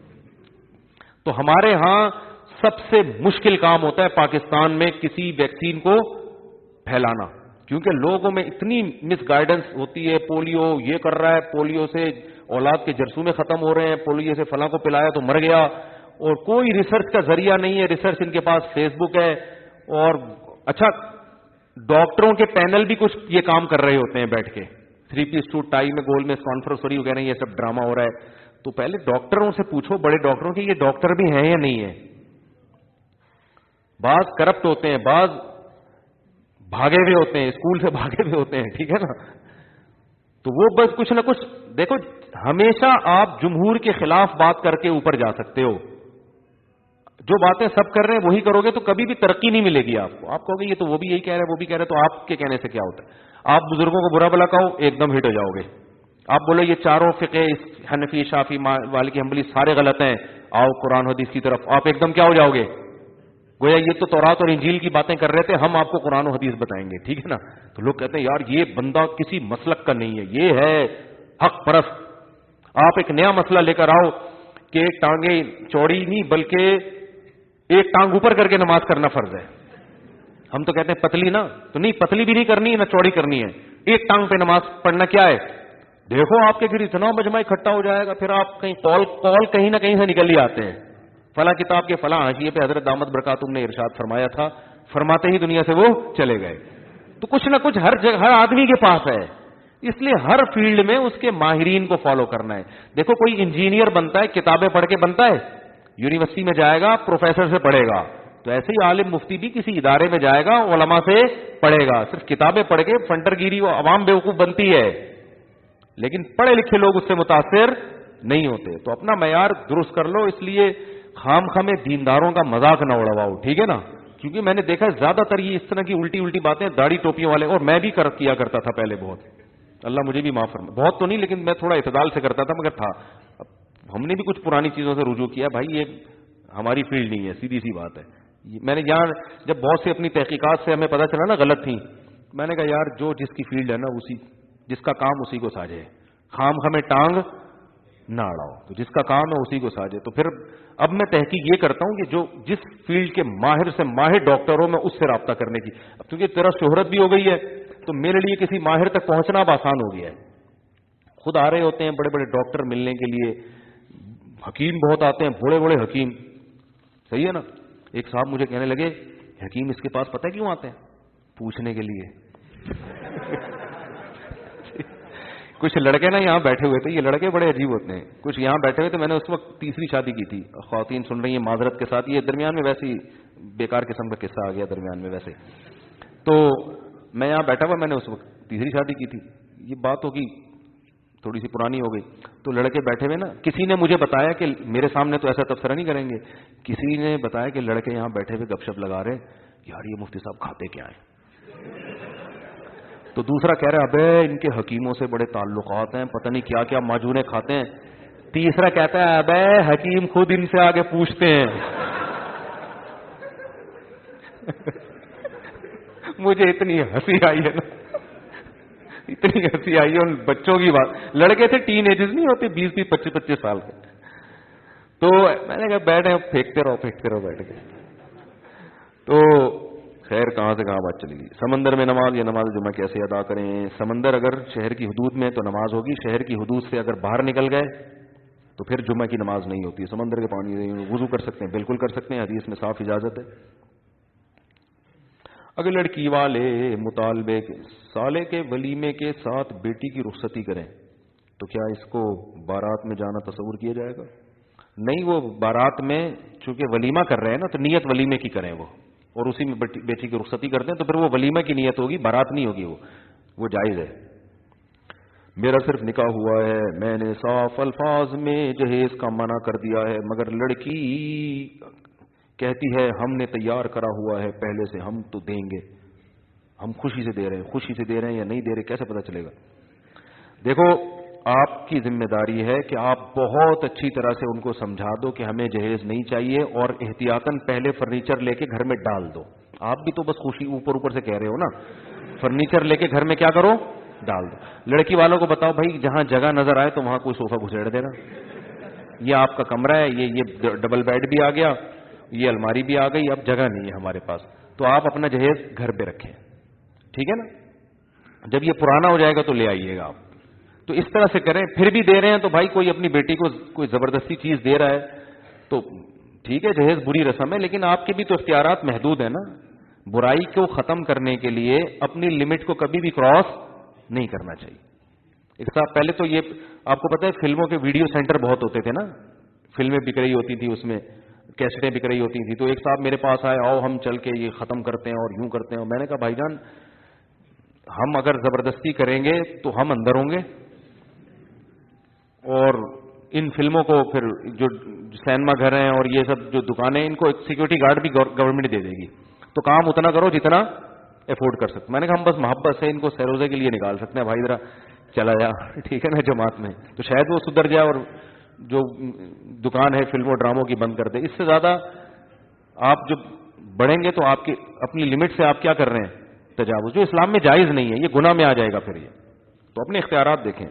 تو ہمارے ہاں سب سے مشکل کام ہوتا ہے پاکستان میں کسی ویکسین کو پھیلانا, کیونکہ لوگوں میں اتنی مس گائیڈنس ہوتی ہے. پولیو یہ کر رہا ہے, پولیو سے اولاد کے جرثومے ختم ہو رہے ہیں, پولیو سے فلاں کو پلایا تو مر گیا, اور کوئی ریسرچ کا ذریعہ نہیں ہے. ریسرچ ان کے پاس فیس بک ہے, اور اچھا ڈاکٹروں کے پینل بھی کچھ یہ کام کر رہے ہوتے ہیں بیٹھ کے, 3 پیس سوٹ ٹائی میں گول میں کانفرنس ہو رہی, وہ کہہ رہے ہیں یہ سب ڈرامہ ہو رہا ہے. تو پہلے ڈاکٹروں سے پوچھو, بڑے ڈاکٹروں کی, یہ ڈاکٹر بھی ہیں یا نہیں ہیں. بعض کرپٹ ہوتے ہیں, بعض بھاگے ہوئے ہوتے ہیں, اسکول سے بھاگے ہوئے ہوتے ہیں, ٹھیک ہے نا. تو وہ بس کچھ نہ کچھ دیکھو, ہمیشہ آپ جمہور کے خلاف بات کر کے اوپر جا سکتے ہو. جو باتیں سب کر رہے ہیں وہی کرو گے تو کبھی بھی ترقی نہیں ملے گی آپ کو. آپ کہو گے یہ تو وہ بھی یہی کہہ رہے ہیں, وہ بھی کہہ رہے ہیں, تو آپ کے کہنے سے کیا ہوتا ہے. آپ بزرگوں کو برا بلا کہو, ایک دم ہٹ ہو جاؤ گے. آپ بولو یہ چاروں فقہ حنفی شافعی مالکی حنبلی سارے غلط ہیں, آؤ قرآن حدیث کی طرف, آپ ایک دم کیا ہو جاؤ گے, گویا یہ تو تورات اور انجیل کی باتیں کر رہے تھے, ہم آپ کو قرآن و حدیث بتائیں گے. ٹھیک ہے نا. تو لوگ کہتے ہیں یار یہ بندہ کسی مسلک کا نہیں ہے, یہ ہے حق پرست. آپ ایک نیا مسئلہ لے کر آؤ کہ ٹانگیں چوڑی نہیں بلکہ ایک ٹانگ اوپر کر کے نماز کرنا فرض ہے. ہم تو کہتے ہیں پتلی نا, تو نہیں, پتلی بھی نہیں کرنی ہے نہ چوڑی کرنی ہے, ایک ٹانگ پہ نماز پڑھنا کیا ہے. دیکھو آپ کے پھر اتنا مجمع اکٹھا ہو جائے گا, پھر آپ کہیں کال کہیں نہ کہیں سے نکل ہی آتے ہیں. فلاں کتاب کے فلاں حاشیے پہ حضرت دامت برکاتہم نے ارشاد فرمایا تھا, فرماتے ہی دنیا سے وہ چلے گئے. تو کچھ نہ کچھ ہر جگہ ہر آدمی کے پاس ہے, اس لیے ہر فیلڈ میں اس کے ماہرین کو فالو کرنا ہے. دیکھو کوئی انجینئر بنتا ہے کتابیں پڑھ کے بنتا ہے, یونیورسٹی میں جائے گا پروفیسر سے پڑھے گا. تو ایسے ہی عالم مفتی بھی کسی ادارے میں جائے گا علماء سے پڑھے گا. صرف کتابیں پڑھ کے فنٹر گیری وہ عوام بیوقوف بنتی ہے, لیکن پڑھے لکھے لوگ اس سے متاثر نہیں ہوتے. تو اپنا معیار درست کر لو. اس لیے خام خامے دینداروں کا مذاق نہ اڑواؤ, ٹھیک ہے نا, کیونکہ میں نے دیکھا زیادہ تر یہ اس طرح کی الٹی الٹی باتیں داڑھی ٹوپیوں والے, اور میں بھی کیا کرتا تھا پہلے بہت, اللہ مجھے بھی معاف فرمائے, بہت تو نہیں لیکن میں تھوڑا اعتدال سے کرتا تھا, مگر تھا. ہم نے بھی کچھ پرانی چیزوں سے رجوع کیا, بھائی یہ ہماری فیلڈ نہیں ہے, سیدھی سی بات ہے. میں نے یہاں جب بہت سی اپنی تحقیقات سے ہمیں پتا چلا نا غلط تھی, میں نے کہا یار جو جس کی فیلڈ ہے نا, اسی جس کا کام اسی کو ساجے, خام خامے ٹانگ نہ اڑاؤ, تو جس کا کام ہے اسی کو ساجے. تو پھر اب میں تحقیق یہ کرتا ہوں کہ جو جس فیلڈ کے ماہر سے ماہر ڈاکٹر ہو, میں اس سے رابطہ کرنے کی. اب کیونکہ تیرا شہرت بھی ہو گئی ہے تو میرے لیے کسی ماہر تک پہنچنا اب آسان ہو گیا ہے. خود آ رہے ہوتے ہیں بڑے بڑے ڈاکٹر ملنے کے لیے, حکیم بہت آتے ہیں, بڑے بڑے حکیم, صحیح ہے نا. ایک صاحب مجھے کہنے لگے حکیم اس کے پاس پتہ ہے کیوں آتے ہیں, پوچھنے کے لیے. کچھ لڑکے نا یہاں بیٹھے ہوئے تھے, یہ لڑکے بڑے عجیب ہوتے ہیں, کچھ یہاں بیٹھے ہوئے تھے, میں نے اس وقت تیسری شادی کی تھی. خواتین سن رہی ہیں معذرت کے ساتھ, یہ درمیان میں ویسی بیکار قسم کا قصہ آ گیا درمیان میں ویسے. تو میں یہاں بیٹھا ہوا, میں نے اس وقت تیسری شادی کی تھی, یہ بات ہوگی تھوڑی سی پرانی ہو گئی. تو لڑکے بیٹھے ہوئے نا, کسی نے مجھے بتایا کہ میرے سامنے تو ایسا تبصرہ نہیں کریں گے, کسی نے بتایا کہ لڑکے یہاں بیٹھے ہوئے گپ شپ لگا رہے, یار یہ مفتی صاحب کھاتے کیا ہیں. تو دوسرا کہہ رہا ہے ابے ان کے حکیموں سے بڑے تعلقات ہیں, پتہ نہیں کیا کیا معجونیں کھاتے ہیں. تیسرا کہتا ہے ابے حکیم خود ان سے آگے پوچھتے ہیں. مجھے اتنی ہنسی آئی ہے نا, اتنی ہنسی آئی ہے ان بچوں کی بات. لڑکے تھے ٹین ایجز نہیں ہوتے, 20 25 سال کے. تو میں نے کہا بیٹھے پھینکتے رہو بیٹھ کے. تو خیر کہاں سے کہاں بات چلی گئی. سمندر میں نماز یا نماز جمعہ کیسے ادا کریں. سمندر اگر شہر کی حدود میں تو نماز ہوگی, شہر کی حدود سے اگر باہر نکل گئے تو پھر جمعہ کی نماز نہیں ہوتی. سمندر کے پانی سے وضو کر سکتے ہیں, بالکل کر سکتے ہیں, حدیث میں صاف اجازت ہے. اگر لڑکی والے مطالبے کے سالے کے ولیمے کے ساتھ بیٹی کی رخصتی کریں تو کیا اس کو بارات میں جانا تصور کیا جائے گا؟ نہیں, وہ بارات میں چونکہ ولیمہ کر رہے ہیں نا تو نیت ولیمے کی کریں وہ, اور اسی میں بیٹی کی رخصتی کرتے ہیں تو پھر وہ ولیمہ کی نیت ہوگی, بارات نہیں ہوگی, وہ جائز ہے. میرا صرف نکاح ہوا ہے, میں نے صاف الفاظ میں جہیز کا منع کر دیا ہے, مگر لڑکی کہتی ہے ہم نے تیار کرا ہوا ہے پہلے سے, ہم تو دیں گے, ہم خوشی سے دے رہے ہیں یا نہیں دے رہے, کیسے پتہ چلے گا؟ دیکھو آپ کی ذمہ داری ہے کہ آپ بہت اچھی طرح سے ان کو سمجھا دو کہ ہمیں جہیز نہیں چاہیے, اور احتیاطاً پہلے فرنیچر لے کے گھر میں ڈال دو. آپ بھی تو بس خوشی اوپر سے کہہ رہے ہو نا, فرنیچر لے کے گھر میں کیا کرو, ڈال دو. لڑکی والوں کو بتاؤ بھائی جہاں جگہ نظر آئے تو وہاں کوئی صوفہ گھسیڑ دینا, یہ آپ کا کمرہ ہے, یہ ڈبل بیڈ بھی آ گیا, یہ الماری بھی آ گئی, اب جگہ نہیں ہے ہمارے پاس, تو آپ اپنا جہیز گھر پہ رکھیں, ٹھیک ہے نا. جب یہ پرانا ہو جائے گا تو لے آئیے گا آپ. تو اس طرح سے کریں. پھر بھی دے رہے ہیں تو بھائی کوئی اپنی بیٹی کو کوئی زبردستی چیز دے رہا ہے تو ٹھیک ہے, جہیز بری رسم ہے, لیکن آپ کے بھی تو اختیارات محدود ہیں نا. برائی کو ختم کرنے کے لیے اپنی لمٹ کو کبھی بھی کراس نہیں کرنا چاہیے. ایک صاحب پہلے تو یہ آپ کو پتہ ہے فلموں کے ویڈیو سینٹر بہت ہوتے تھے نا, فلمیں بک رہی ہوتی تھی, اس میں کیسٹیں بک رہی ہوتی تھی. تو ایک صاحب میرے پاس آئے, آؤ ہم چل کے یہ ختم کرتے ہیں اور یوں کرتے ہیں. اور میں نے کہا بھائی جان ہم اگر زبردستی کریں گے تو ہم اندر ہوں گے, اور ان فلموں کو پھر جو سینما گھر ہیں اور یہ سب جو دکانیں, ان کو ایک سیکورٹی گارڈ بھی گورنمنٹ دے دے گی. تو کام اتنا کرو جتنا افورڈ کر سکتے. میں نے کہا ہم بس محبت سے ان کو سیروزے کے لیے نکال سکتے ہیں, بھائی ذرا چلا جا, ٹھیک ہے نا, جماعت میں, تو شاید وہ سدھر جائے اور جو دکان ہے فلموں ڈراموں کی بند کر دے. اس سے زیادہ آپ جب بڑھیں گے تو آپ کی اپنی لمٹ سے آپ کیا کر رہے ہیں, تجاوز, جو اسلام میں جائز نہیں ہے, یہ گناہ میں آ جائے گا پھر. یہ تو اپنے اختیارات دیکھیں.